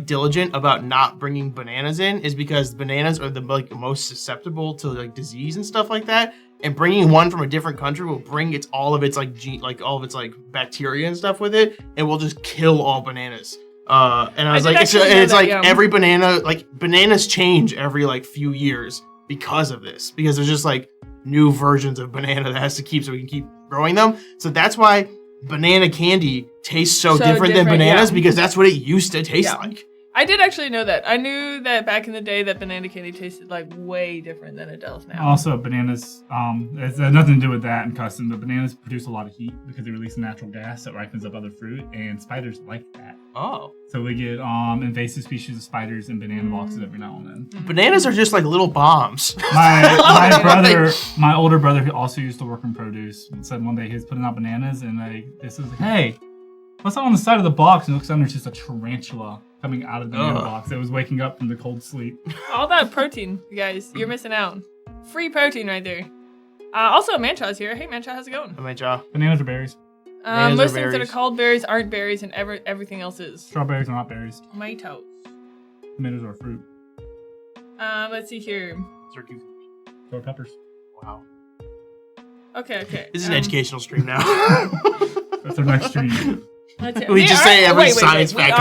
diligent about not bringing bananas in is because bananas are the most susceptible to disease and stuff like that, and bringing one from a different country will bring all of its bacteria and stuff with it, and will just kill all bananas. And I was like, it's every banana, bananas change every few years because of this, because there's just new versions of banana that has to keep so we can keep growing them. So that's why banana candy tastes so different than bananas, because that's what it used to taste like. I did actually know that. I knew that back in the day that banana candy tasted way different than it does now. Also, bananas, it has nothing to do with that in custom, but bananas produce a lot of heat because they release natural gas that ripens up other fruit, and spiders like that. Oh. So we get invasive species of spiders in banana boxes every now and then. Bananas are just like little bombs. My older brother, who also used to work in produce, said one day he was putting out bananas, and this was hey, what's on the side of the box? And looks under, it's just a tarantula coming out of the banana box that was waking up from the cold sleep. All that protein, you guys, you're missing out. Free protein right there. Also, Manchaw's here. Hey, Manchaw, how's it going? Manchaw. Bananas are berries. Most things that are called berries aren't berries, and everything else is. Strawberries are not berries. Tomatoes. Tomatoes are a fruit. Let's see here. So are peppers. Wow. Okay. This is an educational stream now. That's our next stream. We just say every science fact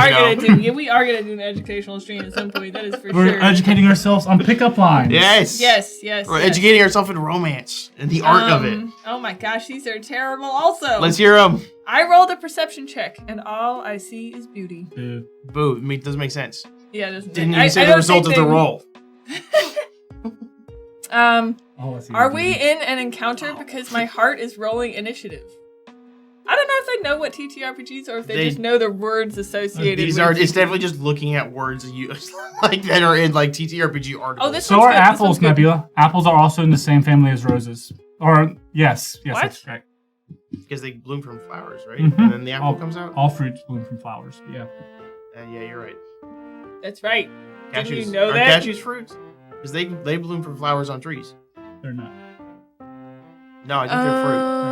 we are gonna do an educational stream at some point. That is for We're sure. educating ourselves on pickup lines. Yes. We're educating ourselves in romance and the art of it. Oh my gosh, these are terrible. Also, Let's hear them. I rolled a perception check, and all I see is beauty. Boo. It doesn't make sense. Yeah, it doesn't. Didn't even say the result of the roll. Are we in an encounter because my heart is rolling initiative? I don't know if they know what TTRPGs or if they just know the words associated with it's definitely just looking at words that are in TTRPG articles. Oh, this So one's are good. apples, Nebula. Apples are also in the same family as roses. Or, yes, What? that's correct. Because they bloom from flowers, right? Mhm. And then the apple comes out? All fruits bloom from flowers, yeah. Yeah, you're right. That's right. Didn't you Cashews, know are that? cashews fruits? Because they bloom from flowers on trees. They're not. No, I think they're fruit.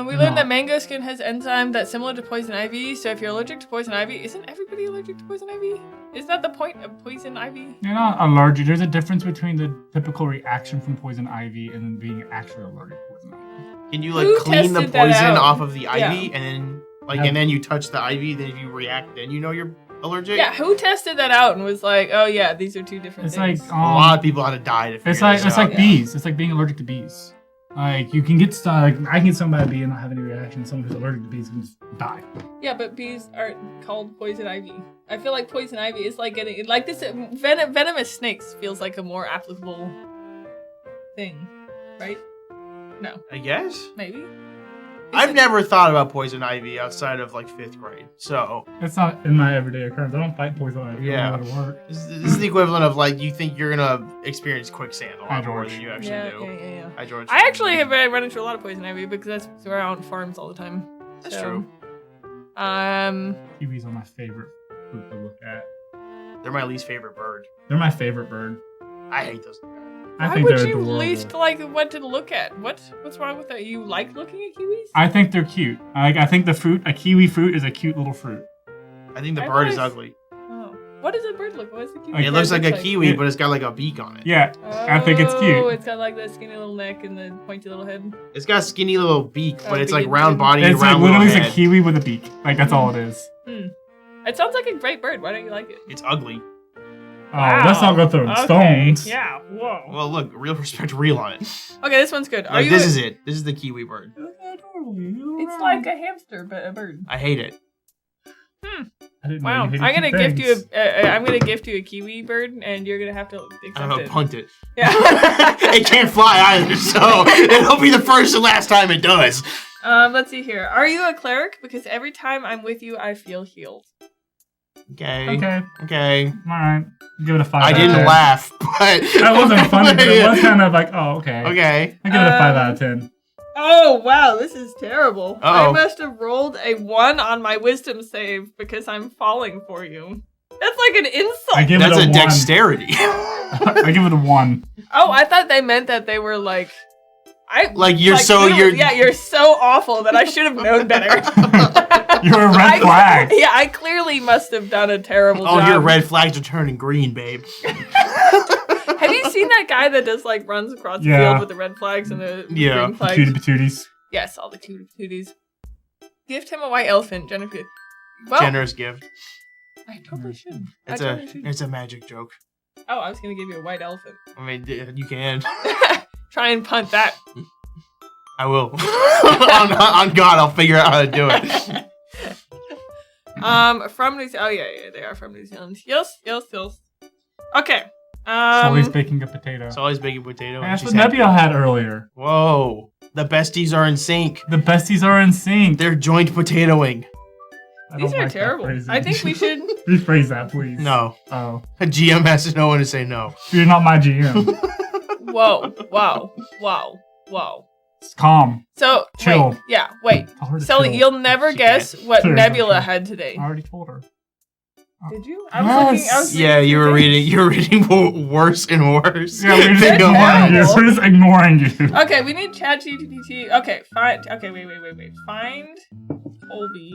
We learned that mango skin has enzyme that's similar to poison ivy. So if you're allergic to poison ivy, isn't everybody allergic to poison ivy? Is that the point of poison ivy? You're not allergic. There's a difference between the typical reaction from poison ivy and then being actually allergic to poison ivy. Can you Who clean the tested that poison out? off of the ivy Yeah. and then and then you touch the ivy, then if you react, then you know you're allergic? Yeah, who tested that out and was like, oh yeah, these are two different It's things? like a lot of people had to die to figure It's like this out. bees. It's like being allergic to bees. You can get stuck. I can get stung by a bee and not have any reaction. Someone who's allergic to bees can just die. Yeah, but bees aren't called poison ivy. I feel like poison ivy is like getting this venomous snakes feels like a more applicable thing, right? No, I guess. maybe. I've never thought about poison ivy outside of 5th grade. So It's not in my everyday occurrence. I don't fight poison ivy. Yeah. I don't know how to work. this is the equivalent of you think you're gonna experience quicksand a Hi, lot more George. than you actually Yeah. do. Hi, George. I actually have run into a lot of poison ivy because that's where I'm on farms all the time. That's true. Kiwis are my favorite fruit to look at. They're my least favorite bird. They're my favorite bird. I hate those. I Why think would they're you adorable. least like what to look at? What's wrong with that? You like looking at kiwis? I think they're cute. I think the fruit, a kiwi fruit, is a cute little fruit. I think the I've bird is always- ugly. Oh. What does a bird look? What is the kiwi? Like, It bird looks like a look kiwi, Yeah. but it's got like a beak on it. Yeah, I think it's Oh, cute. it's got like the skinny little neck and the pointy little head. It's got a skinny little beak, but it's like beak. round body and It's like round little literally head. a kiwi with a beak. Like that's all it is. It sounds like a great bird. Why don't you like it? It's ugly. Oh, let's not go throwing stones. Yeah. Whoa. Well, look, real respect, real on it. Okay, this one's good. Are Like you? this is it. This is the kiwi bird. It's like a hamster, but a bird. I hate it. I didn't know Wow. you hated I'm gonna cute gift you things. I'm gonna gift you a kiwi bird, and you're gonna have to accept I'm gonna it. punt it. Yeah. It can't fly either, so it'll be the first and last time it does. Let's see here. Are you a cleric? Because every time I'm with you, I feel healed. Okay. Okay, all right. Give it a 5. I out of didn't 10. laugh, but That wasn't funny, but it was kind of like, oh, okay. Okay. I give it a 5 out of 10. Oh wow, this is terrible. I Uh-oh. must have rolled a 1 on my wisdom save because I'm falling for you. That's like an insult. I give That's it a a 1. dexterity. I give it a 1. Oh, I thought they meant that they were like, You're so you're so awful that I should have known better. You're a red flag. Yeah, I clearly must have done a terrible Oh, job. your red flags are turning green, babe. Have you seen that guy that just like runs across the Yeah. field with the red flags and the Yeah. green flags? Cutie patooties. Yes, all the cooties. Gift him a white elephant, Jennifer. Well, Generous gift. I totally should. It's a magic joke. Oh, I was gonna give you a white elephant. I mean, you can. Try and punt that. I will. on God, I'll figure out how to do it. From New Zealand. Oh yeah, they are from New Zealand. Yes. Okay. Always baking a potato. It's always baking potato. and That's she's what happy. Nebula had earlier. Whoa. The besties are in sync. The besties are in sync. They're joint potatoing. I These don't are like that terrible. phrasing. I think we should. Rephrase that, please. No. Oh. A GM has to know when to say no. You're not my GM. Whoa. It's calm. So Chill. wait. Tell her to So chill. you'll never She guess what Sure, Nebula sure. had today. I already told her. Did you? I was Yeah, reading you through were things. reading worse and worse. Yeah, we're just Think of ignoring you. terrible. We're just ignoring you. Okay, we need ChatGPT. Okay, find. Okay, wait. Find Colby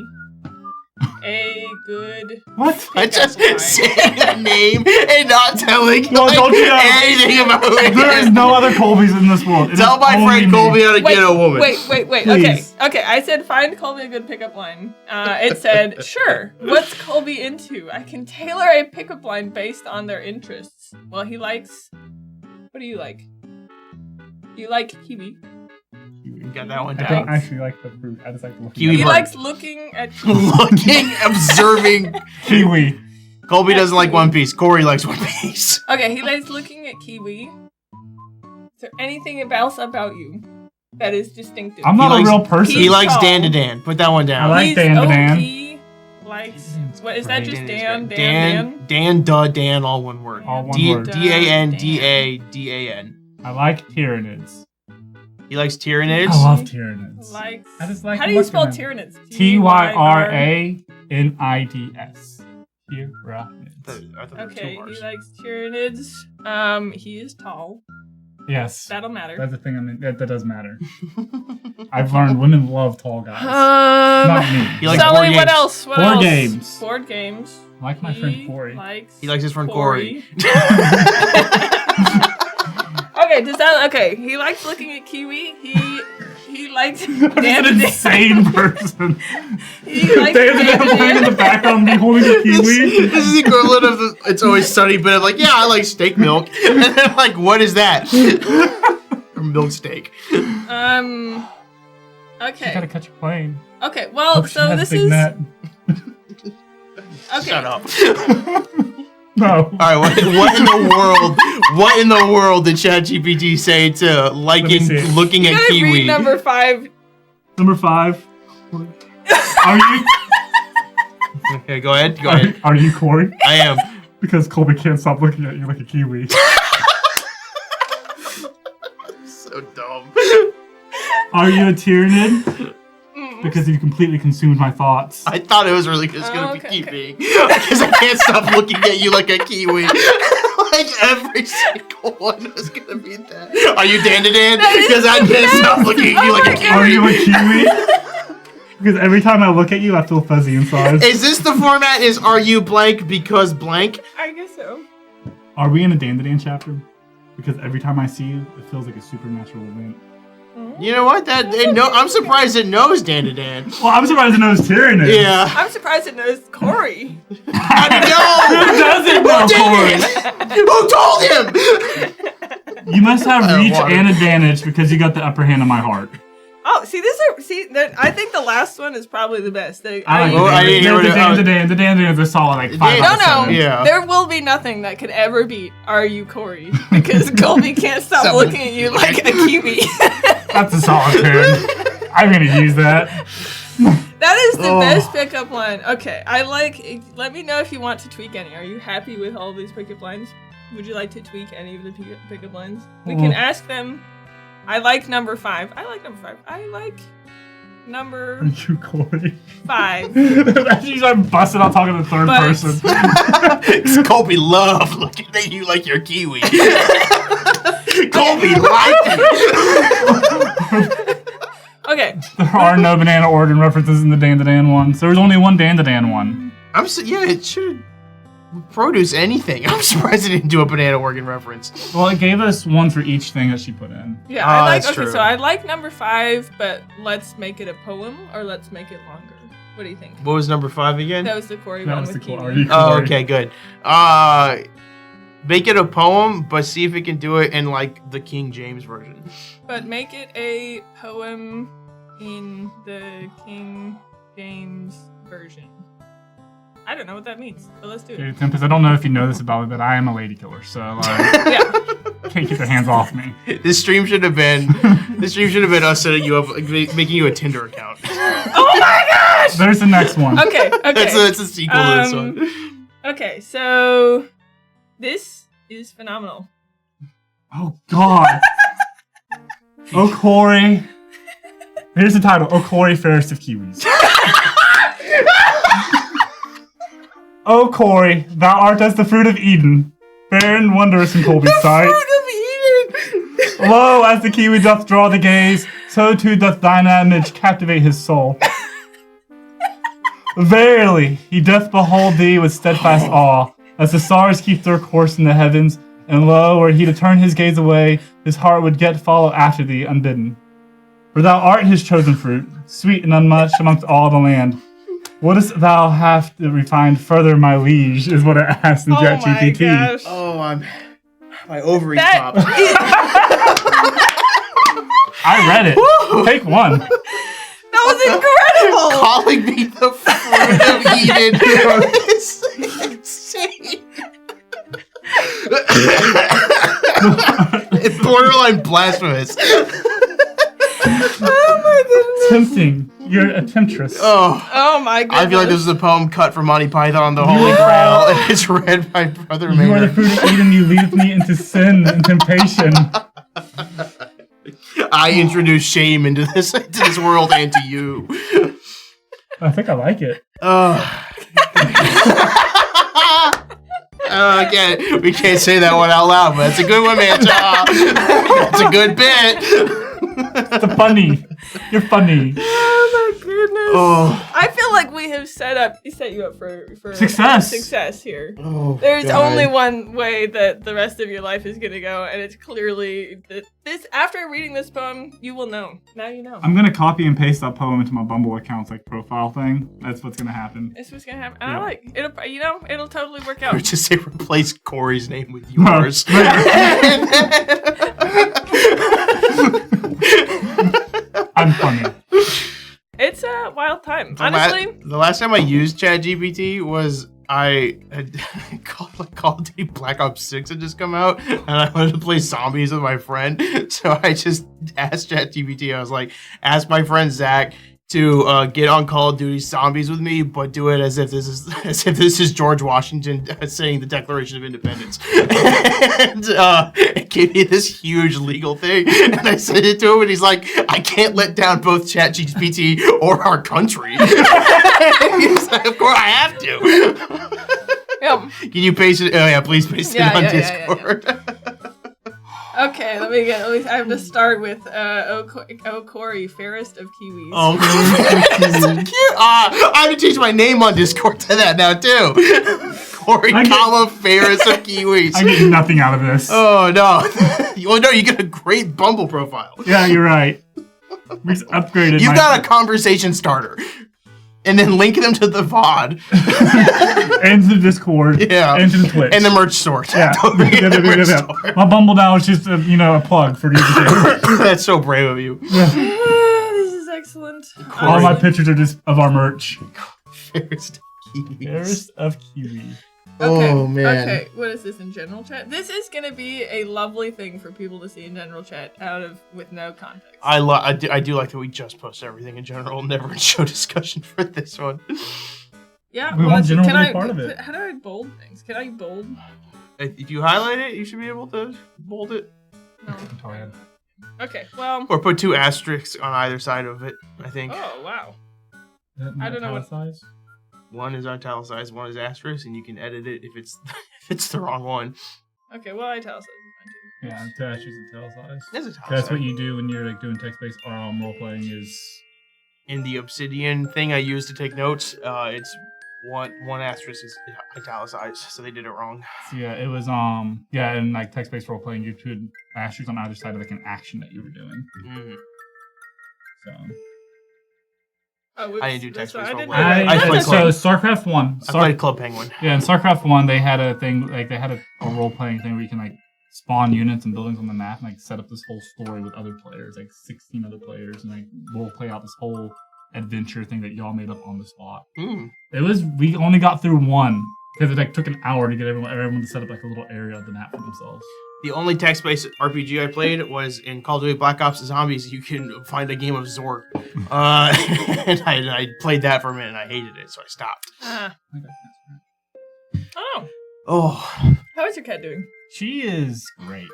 a good. What? I just Pickup line. saying the name and not telling No, don't do that. anything about who it There is no other Colbys in this world. It is Tell my only friend me. Colby how to get a woman. Wait. Please. Okay. I said find Colby a good pickup line. It said, sure. What's Colby into? I can tailor a pickup line based on their interests. Well, he likes. What do you like? You like kiwi. You got that one I don't down. actually like the fruit. I just like looking Kiwi at He it. bird. likes looking at. Looking, observing. Kiwi. Colby doesn't like One Piece. Corey likes One Piece. Okay, he likes looking at kiwi. Is there anything else about you that is distinctive? I'm not He a likes- real person. He likes tall. Dan to Dan. Put that one down. I like Dan to Dan. He likes. What is that? Just Dan? Dan, Dan, all one word. All one D- word. DANDADAN. I like Tyranids. He likes Tyranids. I love Tyranids. Likes. I just like How do you spell looking at Tyranids? Tyranids. Tyranids. I thought there were Okay, two he R's. likes Tyranids. He is tall. Yes. That'll matter. That's the thing. I mean, that does matter. I've learned women love tall guys. Um, Not me. He likes Sully, board what games. else? What Board else? games. Board games. Like my friend Corey. He likes his friend Corey. Okay, does that okay? He likes looking at kiwi. He likes I'm just an Dan. insane person. He likes Dan in the Dan. background be holding a kiwi. This is the equivalent of the It's Always Sunny, but I'm like, yeah, I like steak milk. And then I'm like, what is that? Milk steak. Okay. You gotta catch a plane. Okay. Well, Hope she so has a this big is net. okay. Shut up. No. All right, what in the world did ChatGPT say to liking see it. looking You at gotta kiwi? read number 5. Number 5. Are you? Okay, go ahead. Are you Corey? I am. Because Colby can't stop looking at you like a kiwi. So dumb. Are you a Tyranid? because you completely consumed my thoughts. I thought it was really just gonna be okay. keeping because I can't stop looking at you like a kiwi. Like every single one was gonna be that. Are you Dan? Because I can't stop looking at you like a kiwi. Are you a kiwi? Because every time I look at you, I feel fuzzy inside. Is this the format? Is are you blank because blank? I guess so. Are we in a Dan chapter? Because every time I see you, it feels like a supernatural event. You know what? I'm surprised it knows Dan. Well, I'm surprised it knows Tyrion is. Yeah. I'm surprised it knows Corey. I know. Who doesn't know Corey? Who told him? You must have reach and advantage because you got the upper hand on my heart. Oh, I think the last one is probably the best. The Dan is a solid like 5 out of 7. Yeah. There will be nothing that could ever beat Are You Corey? Because Colby can't stop looking at you like a kiwi. That's a solid turn. I'm gonna use that. That is the best pickup line. Okay, let me know if you want to tweak any. Are you happy with all these pickup lines? Would you like to tweak any of the pickup lines? We can ask them. I like number 5. I like number Are you Corey? 5. She's like busting out talking to the third person. Colby love looking at you like you're kiwi. Colby liked it. Okay. There are no banana organ references in the Dan one. So there's only one Dan one. It should produce anything. I'm surprised it didn't do a banana organ reference. Well, it gave us one for each thing that she put in. Yeah, that's true. So I like number 5, but let's make it a poem or let's make it longer. What do you think? What was number 5 again? That was the Corey That one was with the cool. Kiwi. Oh, okay, good. Make it a poem, but see if it can do it in like the King James version. But make it a poem in the King James version. I don't know what that means, but let's do it. Okay, Tempest, I don't know if you know this about me, but I am a lady killer, so Yeah. can't keep their hands off me. This stream should have been us setting you up, making you a Tinder account. Oh my gosh! There's the next one. Okay. That's a sequel to this one. Okay, so this is phenomenal. Oh, God. Oh, Corey. Here's the title. Oh, Corey, fairest of Kiwis. Oh, Corey, thou art as the fruit of Eden, fair and wondrous in Colby's sight. Lo, as the Kiwi doth draw the gaze, so too doth thine image captivate his soul. Verily, he doth behold thee with steadfast awe, as the stars keep their course in the heavens, and lo, were he to turn his gaze away, his heart would yet follow after thee unbidden. For thou art his chosen fruit, sweet and unmatched amongst all the land. Wouldst thou have to refine further, my liege, is what it asks in ChatGPT. Oh My ovaries popped. I read it. Take one. That was incredible! Calling me the fruit of Eden is insane. It's borderline blasphemous. Oh my goodness. Tempting. You're a temptress. Oh my goodness. I feel like this is a poem cut from Monty Python, The Holy Grail, and it's read by Brother You are the Maynard. fruit of Eden, you lead me into sin and temptation. I introduce shame into this world and to you. I think I like it. Again, we can't say that one out loud, but it's a good one, man. That's a good bit. It's funny. You're funny. Oh my goodness. Oh. I feel like we have set you up for Success here. Oh, There's God. only one way that the rest of your life is gonna go, and it's clearly this. After reading this poem, you will know. Now you know. I'm gonna copy and paste that poem into my Bumble account's like profile thing. That's what's gonna happen. This was gonna happen. Yeah. I like it'll. It'll totally work Or out. just say replace Corey's name with yours. I'm funny. It's a wild time. Honestly, The last time I used ChatGPT was I had Call of Duty Black Ops 6 had just come out, and I wanted to play zombies with my friend. So I just asked ChatGPT. I was like, ask my friend Zach, to get on Call of Duty Zombies with me, but do it as if this is George Washington saying the Declaration of Independence. And it gave me this huge legal thing, and I sent it to him, and he's like, "I can't let down both ChatGPT or our country." He's like, "Of course I have to." Yep. Can you paste it? Oh yeah, please paste it on Discord. Okay, let me get. At least I have to start with Corey, fairest of kiwis. Oh, that's so cute. I have to change my name on Discord to that now too. Corey, fairest of kiwis. I get nothing out of this. Oh no! Well, no, you get a great Bumble profile. Yeah, you're right. We just upgraded. You got a conversation starter. And then link them to the VOD. And to the Discord. Yeah. And to the Twitch. And the merch store. Yeah. My Bumble now is just a plug for you. That's so brave of you. Yeah. This is excellent. All my pictures are just of our merch. Fairest kiwi. Fairest of kiwi. Okay. Oh man. Okay, what is this in general chat? This is gonna be a lovely thing for people to see in general chat with no context. I do like that we just post everything in general, never in show discussion for this one. Yeah, we want general to be part of it. How do I bold things? Can I bold? If you highlight it, you should be able to bold it. No. Okay, well. Or put 2 asterisks on either side of it, I think. Oh wow. I don't know what size. One is italicized, one is asterisk, and you can edit it if it's the wrong one. Okay, well, italicized is fine too. Yeah, attach is italicized. That's italicized. That's what you do when you're like doing text-based role playing. Is in the Obsidian thing I use to take notes. It's one asterisk is italicized, so they did it wrong. So yeah, it was in like text-based role playing, you put asterisks on either side of like an action that you were doing. Mm-hmm. So. Oh, I didn't do text-based role playing. So StarCraft 1. I played Club Penguin. Yeah, in StarCraft 1, they had a thing, like, they had a role-playing thing where you can, like, spawn units and buildings on the map and, like, set up this whole story with other players, like 16 other players, and, like, role-play out this whole adventure thing that y'all made up on the spot. Mm. We only got through 1, because it, like, took an hour to get everyone to set up, like, a little area of the map for themselves. The only text-based RPG I played was in Call of Duty Black Ops Zombies. You can find a game of Zork. And I played that for a minute and I hated it, so I stopped. Oh. Oh. How is your cat doing? She is great.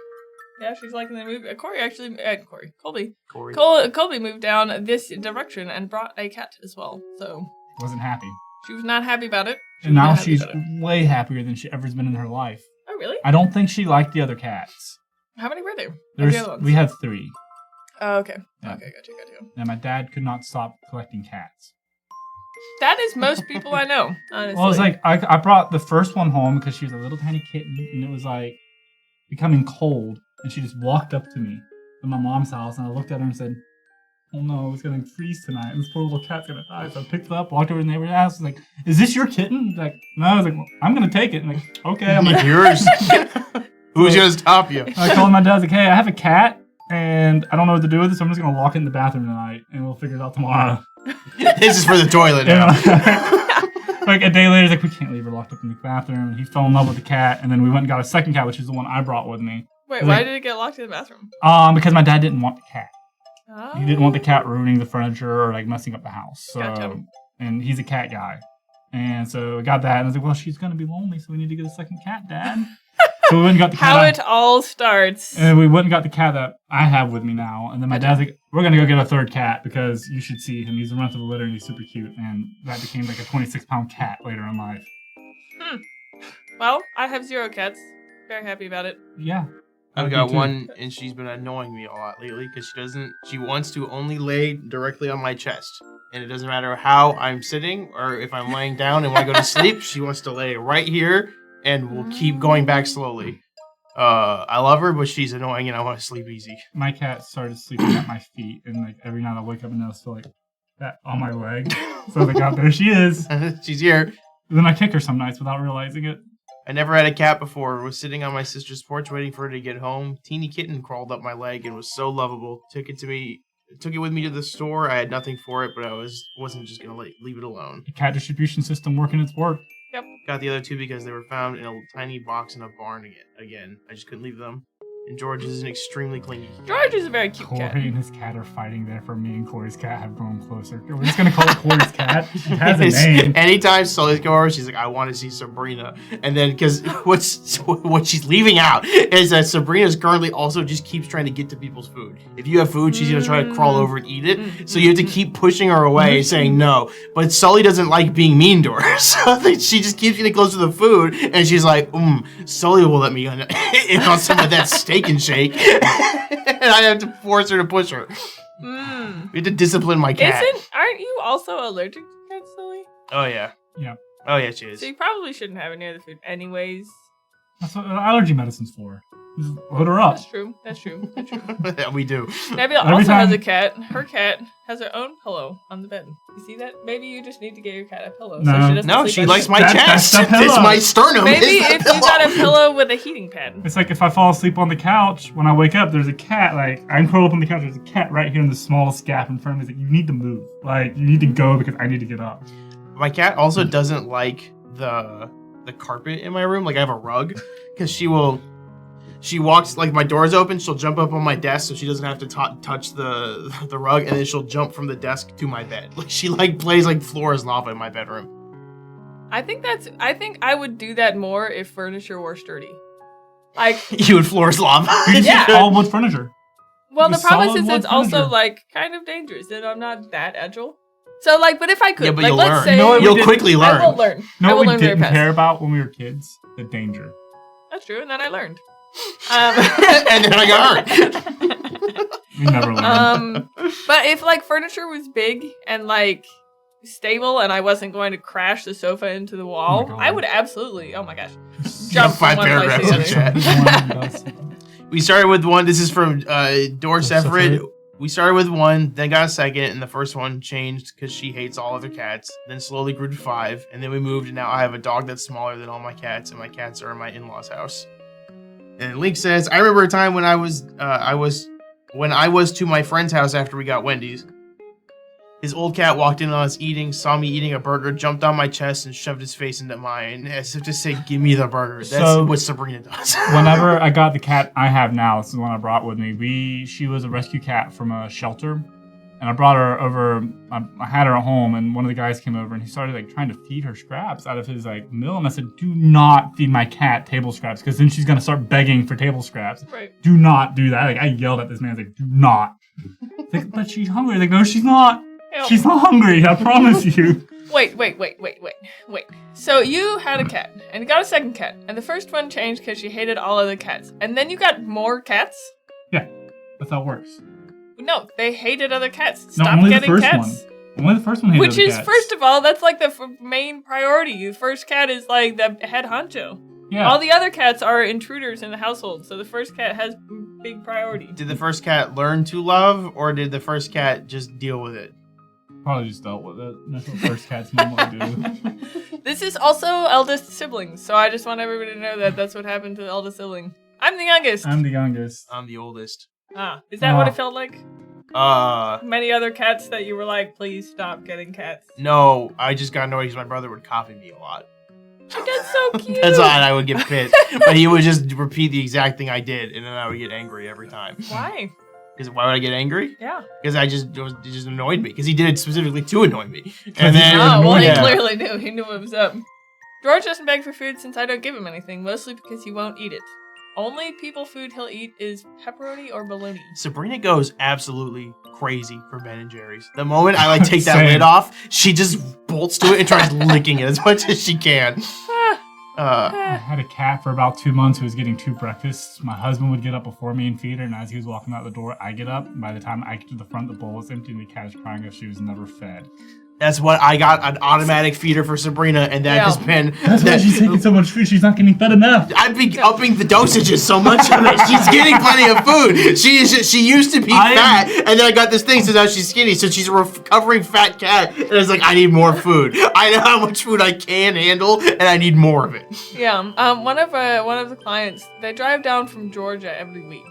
Yeah, she's liking the move. Colby. Corey. Colby moved down this direction and brought a cat as well, so. Wasn't happy. She was not happy about it. And now she's way happier than she ever's been in her life. Oh, really? I don't think she liked the other cats. How many were there? We had 3. Oh, okay. Yeah. Okay, gotcha. And my dad could not stop collecting cats. That is most people I know, honestly. Well, it's like, I brought the first one home because she was a little tiny kitten, and it was like becoming cold, and she just walked up to me in my mom's house, and I looked at her and said, "Oh no, it's gonna freeze tonight, and this poor little cat's gonna die." So I picked it up, walked over to the neighbor's house, and was like, "Is this your kitten?" He's like, no. I was like, well, "I'm gonna take it." And like, okay. I'm like, yours. Who's gonna stop you? I called my dad. I was like, "Hey, I have a cat, and I don't know what to do with it, so I'm just gonna lock it in the bathroom tonight, and we'll figure it out tomorrow." This is for the toilet now. Like a day later, he's like, "We can't leave her locked up in the bathroom." And he fell in love with the cat, and then we went and got a second cat, which is the one I brought with me. Wait, why did it get locked in the bathroom? Because my dad didn't want the cat. Oh. He didn't want the cat ruining the furniture or like messing up the house. So, Gotcha. And he's a cat guy. And so we got that. And I was like, well, she's going to be lonely, so we need to get a second cat, Dad. So we went and got the cat. How it all starts. And we went and got the cat that I have with me now. And then my dad's like, we're going to go get a third cat because you should see him. He's the runt of the litter and he's super cute. And that became like a 26-pound cat later in life. Well, I have 0 cats. Very happy about it. Yeah. I've got one, and she's been annoying me a lot lately because she wants to only lay directly on my chest. And it doesn't matter how I'm sitting or if I'm laying down and when I go to sleep, she wants to lay right here and will keep going back slowly. I love her, but she's annoying and I want to sleep easy. My cat started sleeping at my feet, and like every night I wake up and I'll feel like that on my leg. So I was like, oh, there she is. She's here. And then I kick her some nights without realizing it. I never had a cat before. Was sitting on my sister's porch waiting for her to get home. Teeny kitten crawled up my leg and was so lovable. Took it with me to the store. I had nothing for it, but I wasn't just gonna leave it alone. The cat distribution system working its work. Yep. Got the other 2 because they were found in a tiny box in a barn again. I just couldn't leave them. And George is an extremely clingy cat. George is a very cute Corey cat. and his cat are fighting there for me, and Corey's cat have grown closer. We're just gonna call it Corey's cat. It has a name. Anytime Sully's go over, she's like, I want to see Sabrina. And then, because what she's leaving out is that Sabrina's currently also just keeps trying to get to people's food. If you have food, she's going to try to crawl over and eat it. So you have to keep pushing her away, saying no. But Sully doesn't like being mean to her. So she just keeps getting close to the food, and she's like, Sully will let me in on some of that steak and shake. And I have to force her to push her. We have to discipline my cat. Aren't you also allergic to cats, Sully? Oh, yeah. Yeah. Oh, yeah, she is. So you probably shouldn't have it near the food anyways. That's what allergy medicine's for. Just load her up. That's true. That's true. We do. Nebula Every also has time- a cat. Her cat has her own pillow on the bed. You see that? Maybe you just need to get your cat a pillow. No. So she doesn't No, sleep she at likes night. my That's chest. the It's pillow. my sternum. Maybe is the if you got a pillow with a heating pad. It's like if I fall asleep on the couch, when I wake up, there's a cat. Like, I'm curled up on the couch, there's a cat right here in the smallest gap in front of me. It's like, you need to move. Like, you need to go because I need to get up. My cat also doesn't like the carpet in my room. Like, I have a rug, because she walks, like, my door's open, she'll jump up on my desk so she doesn't have to touch the rug, and then she'll jump from the desk to my bed. Like, she plays like floor is lava in my bedroom. I think I would do that more if furniture were sturdy. Like, You would floor is lava. Yeah. All wood furniture. well, the With problem solid is wood it's also furniture. like kind of dangerous, and I'm not that agile. So like, but if I could, Yeah, but like, you'll let's learn. say No, we You'll did- quickly I learn. will learn. I No, will what we learn very didn't fast. care about when we were kids? The danger. That's true, and then I learned. And then I got hurt. We never learned. But if like furniture was big and like stable, and I wasn't going to crash the sofa into the wall, God. I would absolutely. Oh my gosh, You jump have 5 from one place paragraphs to in the chat. other. We started with one. This is from Dor Sephiroth. Sephiroth. We started with 1, then got a second, and the first one changed because she hates all other cats. Then slowly grew to 5, and then we moved, and now I have a dog that's smaller than all my cats, and my cats are in my in-laws' house. And Link says, I remember a time when I was to my friend's house after we got Wendy's. His old cat walked in on us eating, saw me eating a burger, jumped on my chest, and shoved his face into mine, as if to say, give me the burger. That's So- what Sabrina does. Whenever I got the cat I have now, this is the one I brought with me. She was a rescue cat from a shelter, and I brought her over. I had her at home, and one of the guys came over, and he started like trying to feed her scraps out of his like meal, and I said, "Do not feed my cat table scraps, because then she's gonna start begging for table scraps. Right. Do not do that." Like I yelled at this man, I was like, "Do not." Like, but she's hungry. Like, no, she's not. Ew. She's not hungry. I promise you. Wait. So you had a cat, and you got a second cat, and the first one changed because she hated all other cats, and then you got more cats? Yeah, that's how it works. No, they hated other cats. No, Stop only the getting first cats. one. Only the first one hated Which other is, cats. first of all, that's like the main priority. The first cat is like the head honcho. Yeah. All the other cats are intruders in the household, so the first cat has big priority. Did the first cat learn to love, or did the first cat just deal with it? Probably just dealt with it. That's what first cats normally do. This is also eldest siblings, so I just want everybody to know that that's what happened to the eldest sibling. I'm the youngest. I'm the youngest. I'm the oldest. Is that what it felt like? Uh, Many other cats that you were like, please stop getting cats. no, I just got annoyed because my brother would copy me a lot. That's so cute. That's why I would get pissed. But he would just repeat the exact thing I did, and then I would get angry every time. Why? Because why would I get angry? Yeah. Because it just annoyed me. Because he did it specifically to annoy me. he's And then, Oh, well, he yeah. clearly knew. He knew what was up. George doesn't beg for food since I don't give him anything, mostly because he won't eat it. Only people food he'll eat is pepperoni or bologna. Sabrina goes absolutely crazy for Ben and Jerry's. The moment I take that Same. lid off, she just bolts to it and tries licking it as much as she can. I had a cat for about 2 months who was getting 2 breakfasts. My husband would get up before me and feed her, and as he was walking out the door, I get up. And by the time I get to the front, the bowl is empty, and the cat is crying if she was never fed. That's what I got, an automatic feeder for Sabrina, and that Yeah. has been... That's why she's taking so much food. She's not getting fed enough. I've been upping the dosages so much of it. She's getting plenty of food. She used to be fat, and then I got this thing, so now she's skinny. So she's a recovering fat cat, and it's like, I need more food. I know how much food I can handle, and I need more of it. Yeah. One of the clients, they drive down from Georgia every week,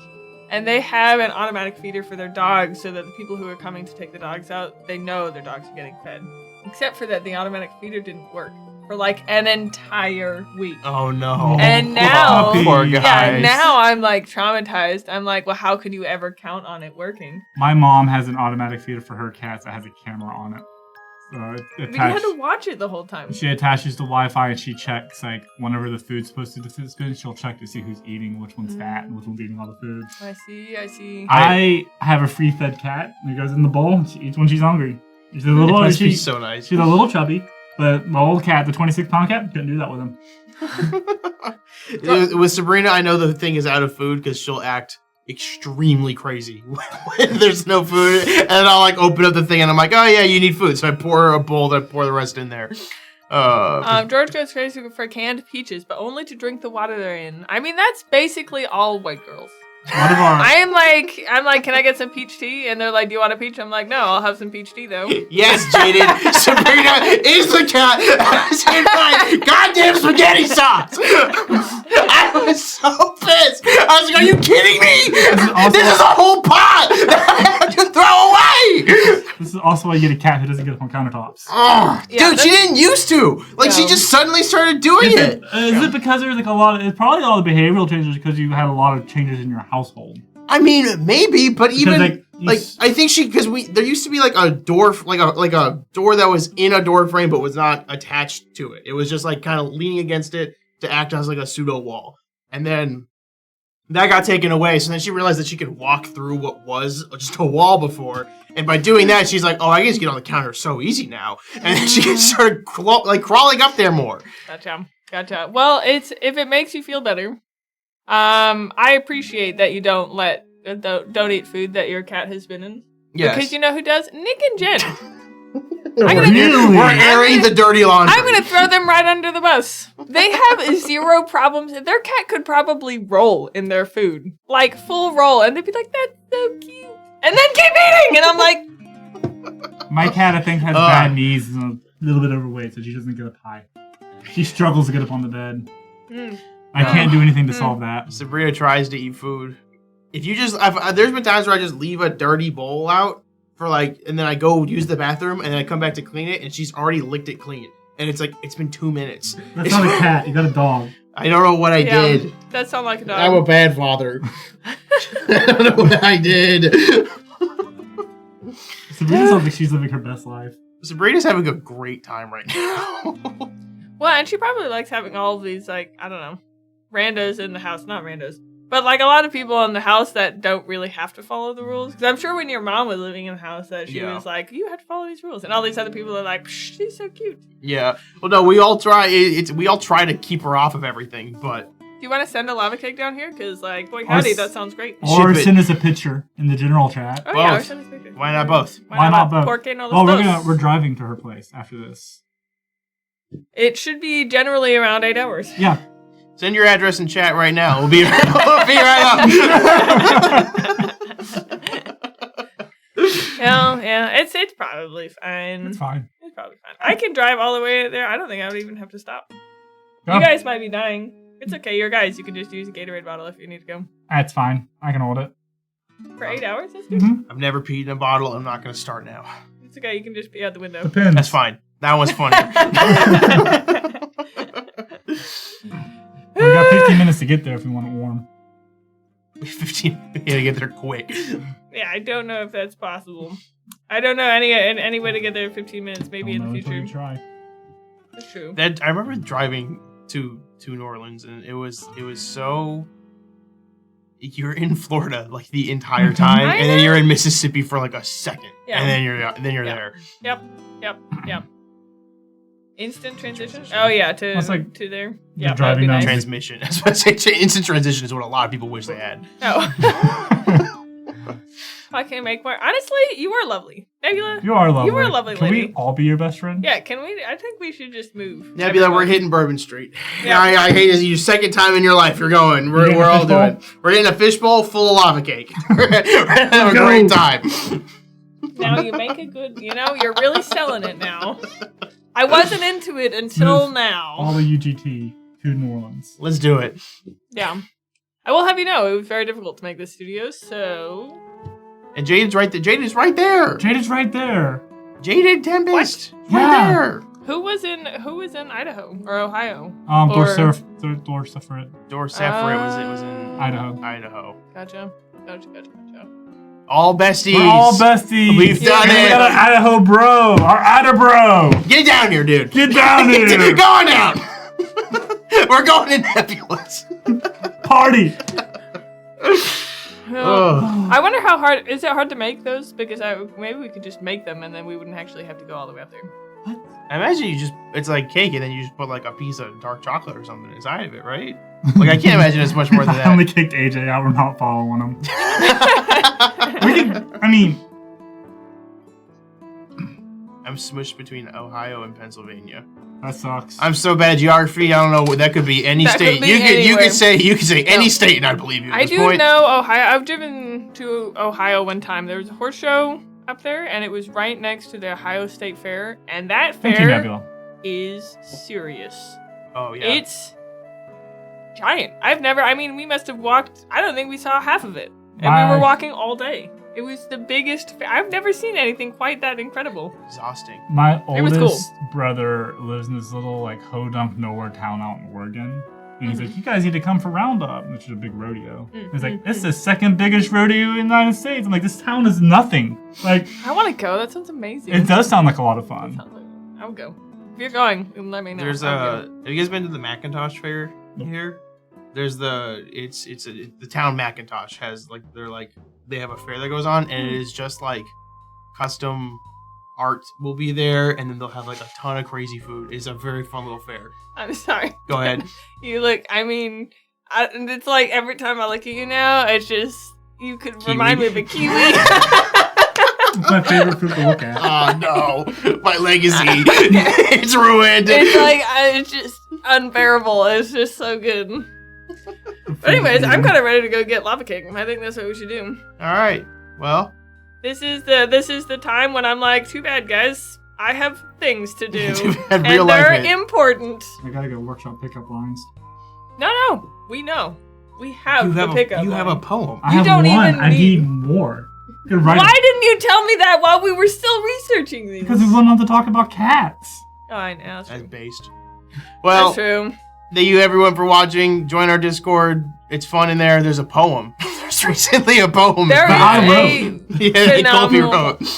and they have an automatic feeder for their dogs, so that the people who are coming to take the dogs out, they know their dogs are getting fed. Except for that, the automatic feeder didn't work. for like an entire week. Oh no. And now, poor yeah, guys. now I'm like traumatized. I'm like, well, how could you ever count on it working? My mom has an automatic feeder for her cats that has a camera on it. So But you had to watch it the whole time. she attaches the Wi-Fi and she checks like whenever the food's supposed to spin, she'll check to see who's eating, which one's fat, and which one's eating all the food. I see. I have a free-fed cat. And it goes in the bowl and she eats when she's hungry. She's a little, It must be she's so nice. a little chubby, but my old cat, the 26-pound cat, couldn't do that with him. With Sabrina, I know the thing is out of food because she'll act extremely crazy when there's no food, and I'll like open up the thing and I'm like, oh yeah, you need food, so I pour her a bowl, then I pour the rest in there. George goes crazy for canned peaches, but only to drink the water they're in. I mean, that's basically all white girls. One of our I'm like, can I get some peach tea? And they're like, do you want a peach? I'm like, no, I'll have some peach tea though. Yes, Jaden, Sabrina is the cat. At the same time, goddamn spaghetti sauce. I was so pissed. I was like, are you kidding me? This is a whole pot that I have to throw away. This is also why you get a cat who doesn't get up on countertops. Oh, Yeah, dude, she didn't used to. Like, she No. just suddenly started doing it. Is it because there's like a lot of, it's probably all the behavioral changes because you had a lot of changes in your household. I mean, maybe, but even Because, I think there used to be like a door, like a door that was in a door frame but was not attached to it. It was just like kind of leaning against it to act as like a pseudo wall, and then that got taken away. So then she realized that she could walk through what was just a wall before, and by doing that, she's like, "Oh, I can just get on the counter so easy now," and then she started crawling up there more. Gotcha. Well, if it makes you feel better, I appreciate that you don't eat food that your cat has been in. Yes. Because you know who does? Nick and Jen. Really? We're airing the dirty laundry. I'm gonna throw them right under the bus. They have zero problems. Their cat could probably roll in their food, like full roll, and they'd be like, "That's so cute," and then keep eating. And I'm like, my cat, I think, has bad knees and a little bit overweight, so she doesn't get up high. She struggles to get up on the bed. I can't do anything to solve that. Sabrina tries to eat food. If you just, there's been times where I just leave a dirty bowl out for like, and then I go use the bathroom, and then I come back to clean it, and she's already licked it clean, and it's like it's been 2 minutes. That's not a cat. You got a dog. I don't know what I did. That sounds like a dog. I'm a bad father. I don't know what I did. Sabrina sounds like she's living her best life. Sabrina's having a great time right now. Well, and she probably likes having all of these, like, I don't know, randos in the house. Not randos, but like a lot of people in the house that don't really have to follow the rules. Because I'm sure when your mom was living in the house that she was like, you have to follow these rules. And all these other people are like, psh, she's so cute. Yeah. Well, no, we all try. We all try to keep her off of everything, but. Do you want to send a lava cake down here? Because, like, boy, howdy, that sounds great. Or send us a picture in the general chat. Oh, yeah, or send us a picture. Why not both? Why not both? Porque no Well, los dos. we're driving to her place after this. It should be generally around 8 hours. Yeah. Send your address in chat right now. We'll be right up. Yeah, it's probably fine. It's fine. It's probably fine. I can drive all the way there. I don't think I would even have to stop. Go. You guys might be dying. It's okay. You're guys. You can just use a Gatorade bottle if you need to go. That's fine. I can hold it. For 8 hours? That's good. Mm-hmm. I've never peed in a bottle. I'm not going to start now. It's okay. You can just pee out the window. Depends. That's fine. That one's funny. We got 15 minutes to get there if we want it warm. 15. We gotta get there quick. Yeah, I don't know if that's possible. I don't know any way to get there in 15 minutes. Maybe in the future. Try. That's true. I remember driving to New Orleans, and it was so. You're in Florida like the entire time, and then you're in Mississippi for like a second, and then you're there. Yep. Instant transition? Oh yeah, to there. Yeah, driving that'd be nice. Transmission. I was about to say instant transition is what a lot of people wish they had. No. I can't make more. Honestly, you are lovely. Nebula. You are lovely. You are a lovely Can lady. we all be your best friend? Yeah, can we? I think we should just move. Nebula, we're hitting Bourbon Street. Yeah. I hate this. Your second time in your life you're going. We're all doing. We're getting a fishbowl full of lava cake. We're gonna have a great time. Now you make it good. You're really selling it now. I wasn't into it until now. All the UGT to New Orleans. Let's do it. Yeah. I will have you know, it was very difficult to make this studio, so... And Jaden's right there. Jaden's right there. Jaden's right there. Jaden Tempest. What? Right there. Who was in Idaho or Ohio? Dorsefrit. Dorseferit was in Idaho. Gotcha. All besties. We're all besties. We've done We it. got an Idaho bro. Our Idaho bro. Get down here, dude. Get down here. Go on down. We're going to Nebulous. Party. Ugh. I wonder how hard is it hard to make those? Because maybe we could just make them and then we wouldn't actually have to go all the way up there. I imagine it's like cake and then you just put like a piece of dark chocolate or something inside of it, right? Like I can't imagine it's much more than I that. only kicked AJ out. We're not following him. I'm smushed between Ohio and Pennsylvania. That sucks. I'm so bad at geography. I don't know. That could be any That state. could be You could say any No. state, and I believe you. At I this do point. know Ohio. I've driven to Ohio one time. There was a horse show up there, and it was right next to the Ohio State Fair. And that Thank you, fair Nebula. is serious. Oh yeah. It's giant. We must have walked. I don't think we saw half of it, and My- we were walking all day. It was the biggest. I've never seen anything quite that incredible. exhausting. My It was oldest cool. brother lives in this little like ho-dunk nowhere town out in Oregon. And he's like, you guys need to come for Roundup, which is a big rodeo. He's like, this is the second biggest rodeo in the United States. I'm like, this town is nothing. Like, I want to go. That sounds amazing. it does sound like a lot of fun. I would go. If you're going, let me know. There's I'll go. have you guys been to the Macintosh Fair here? There's the town Macintosh has they have a fair that goes on and it is just like custom art will be there and then they'll have like a ton of crazy food. It's a very fun little fair. I'm sorry. Go ahead. You look. It's like every time I look at you now, it's just you could Kiwi. remind me of a kiwi. It's my favorite fruit to look at. Oh no, my legacy. It's ruined. It's like it's just unbearable. It's just so good. But anyways, I'm kind of ready to go get lava cake. I think that's what we should do. All right. Well, This is the time when I'm like, too bad, guys. I have things to do, Too bad, and real life they're hit. important. I gotta go workshop pickup lines. No, we know. We have you the have pickup. you have a line. poem. I You have don't one. even I need- need more. You could write Why didn't you tell me that while we were still researching these? because we went on to talk about cats. Oh, I know. That's That's true. based. Well, That's true. thank you everyone for watching. Join our Discord. It's fun in there. There's a poem. There's recently a poem. There But I is wrote. a Yeah, that Colby phenomenal- wrote.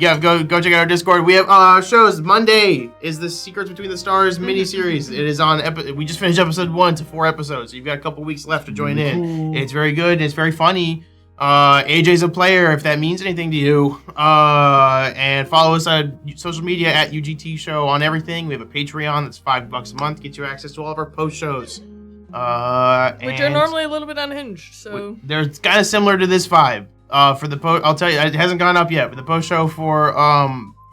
Yeah, go check out our Discord. We have shows. Monday is the Secrets Between the Stars miniseries. It is on. We just finished episode 1. It's 4 episodes. So you've got a couple weeks left to join in. Cool. It's very good. It's very funny. AJ's a player, if that means anything to you. And follow us on social media at UGT Show on everything. We have a Patreon that's $5 a month. Gets you access to all of our post shows. Which are And normally a little bit unhinged, so... they're kind of similar to this vibe. For the post, I'll tell you, it hasn't gone up yet. But the post show for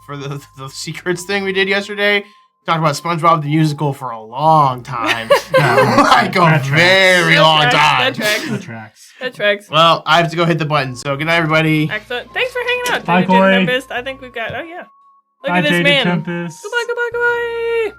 the secrets thing we did yesterday, talked about SpongeBob the musical for a long time, like a That tracks. very long time. That tracks. The tracks. That tracks. Well, I have to go hit the button. So good night, everybody. Excellent. Thanks for hanging out. Bye, Jaded Corey. Tempest. I think we've got... Oh, yeah. Look Bye, at this Jaded man. Tempest. Goodbye, goodbye, goodbye.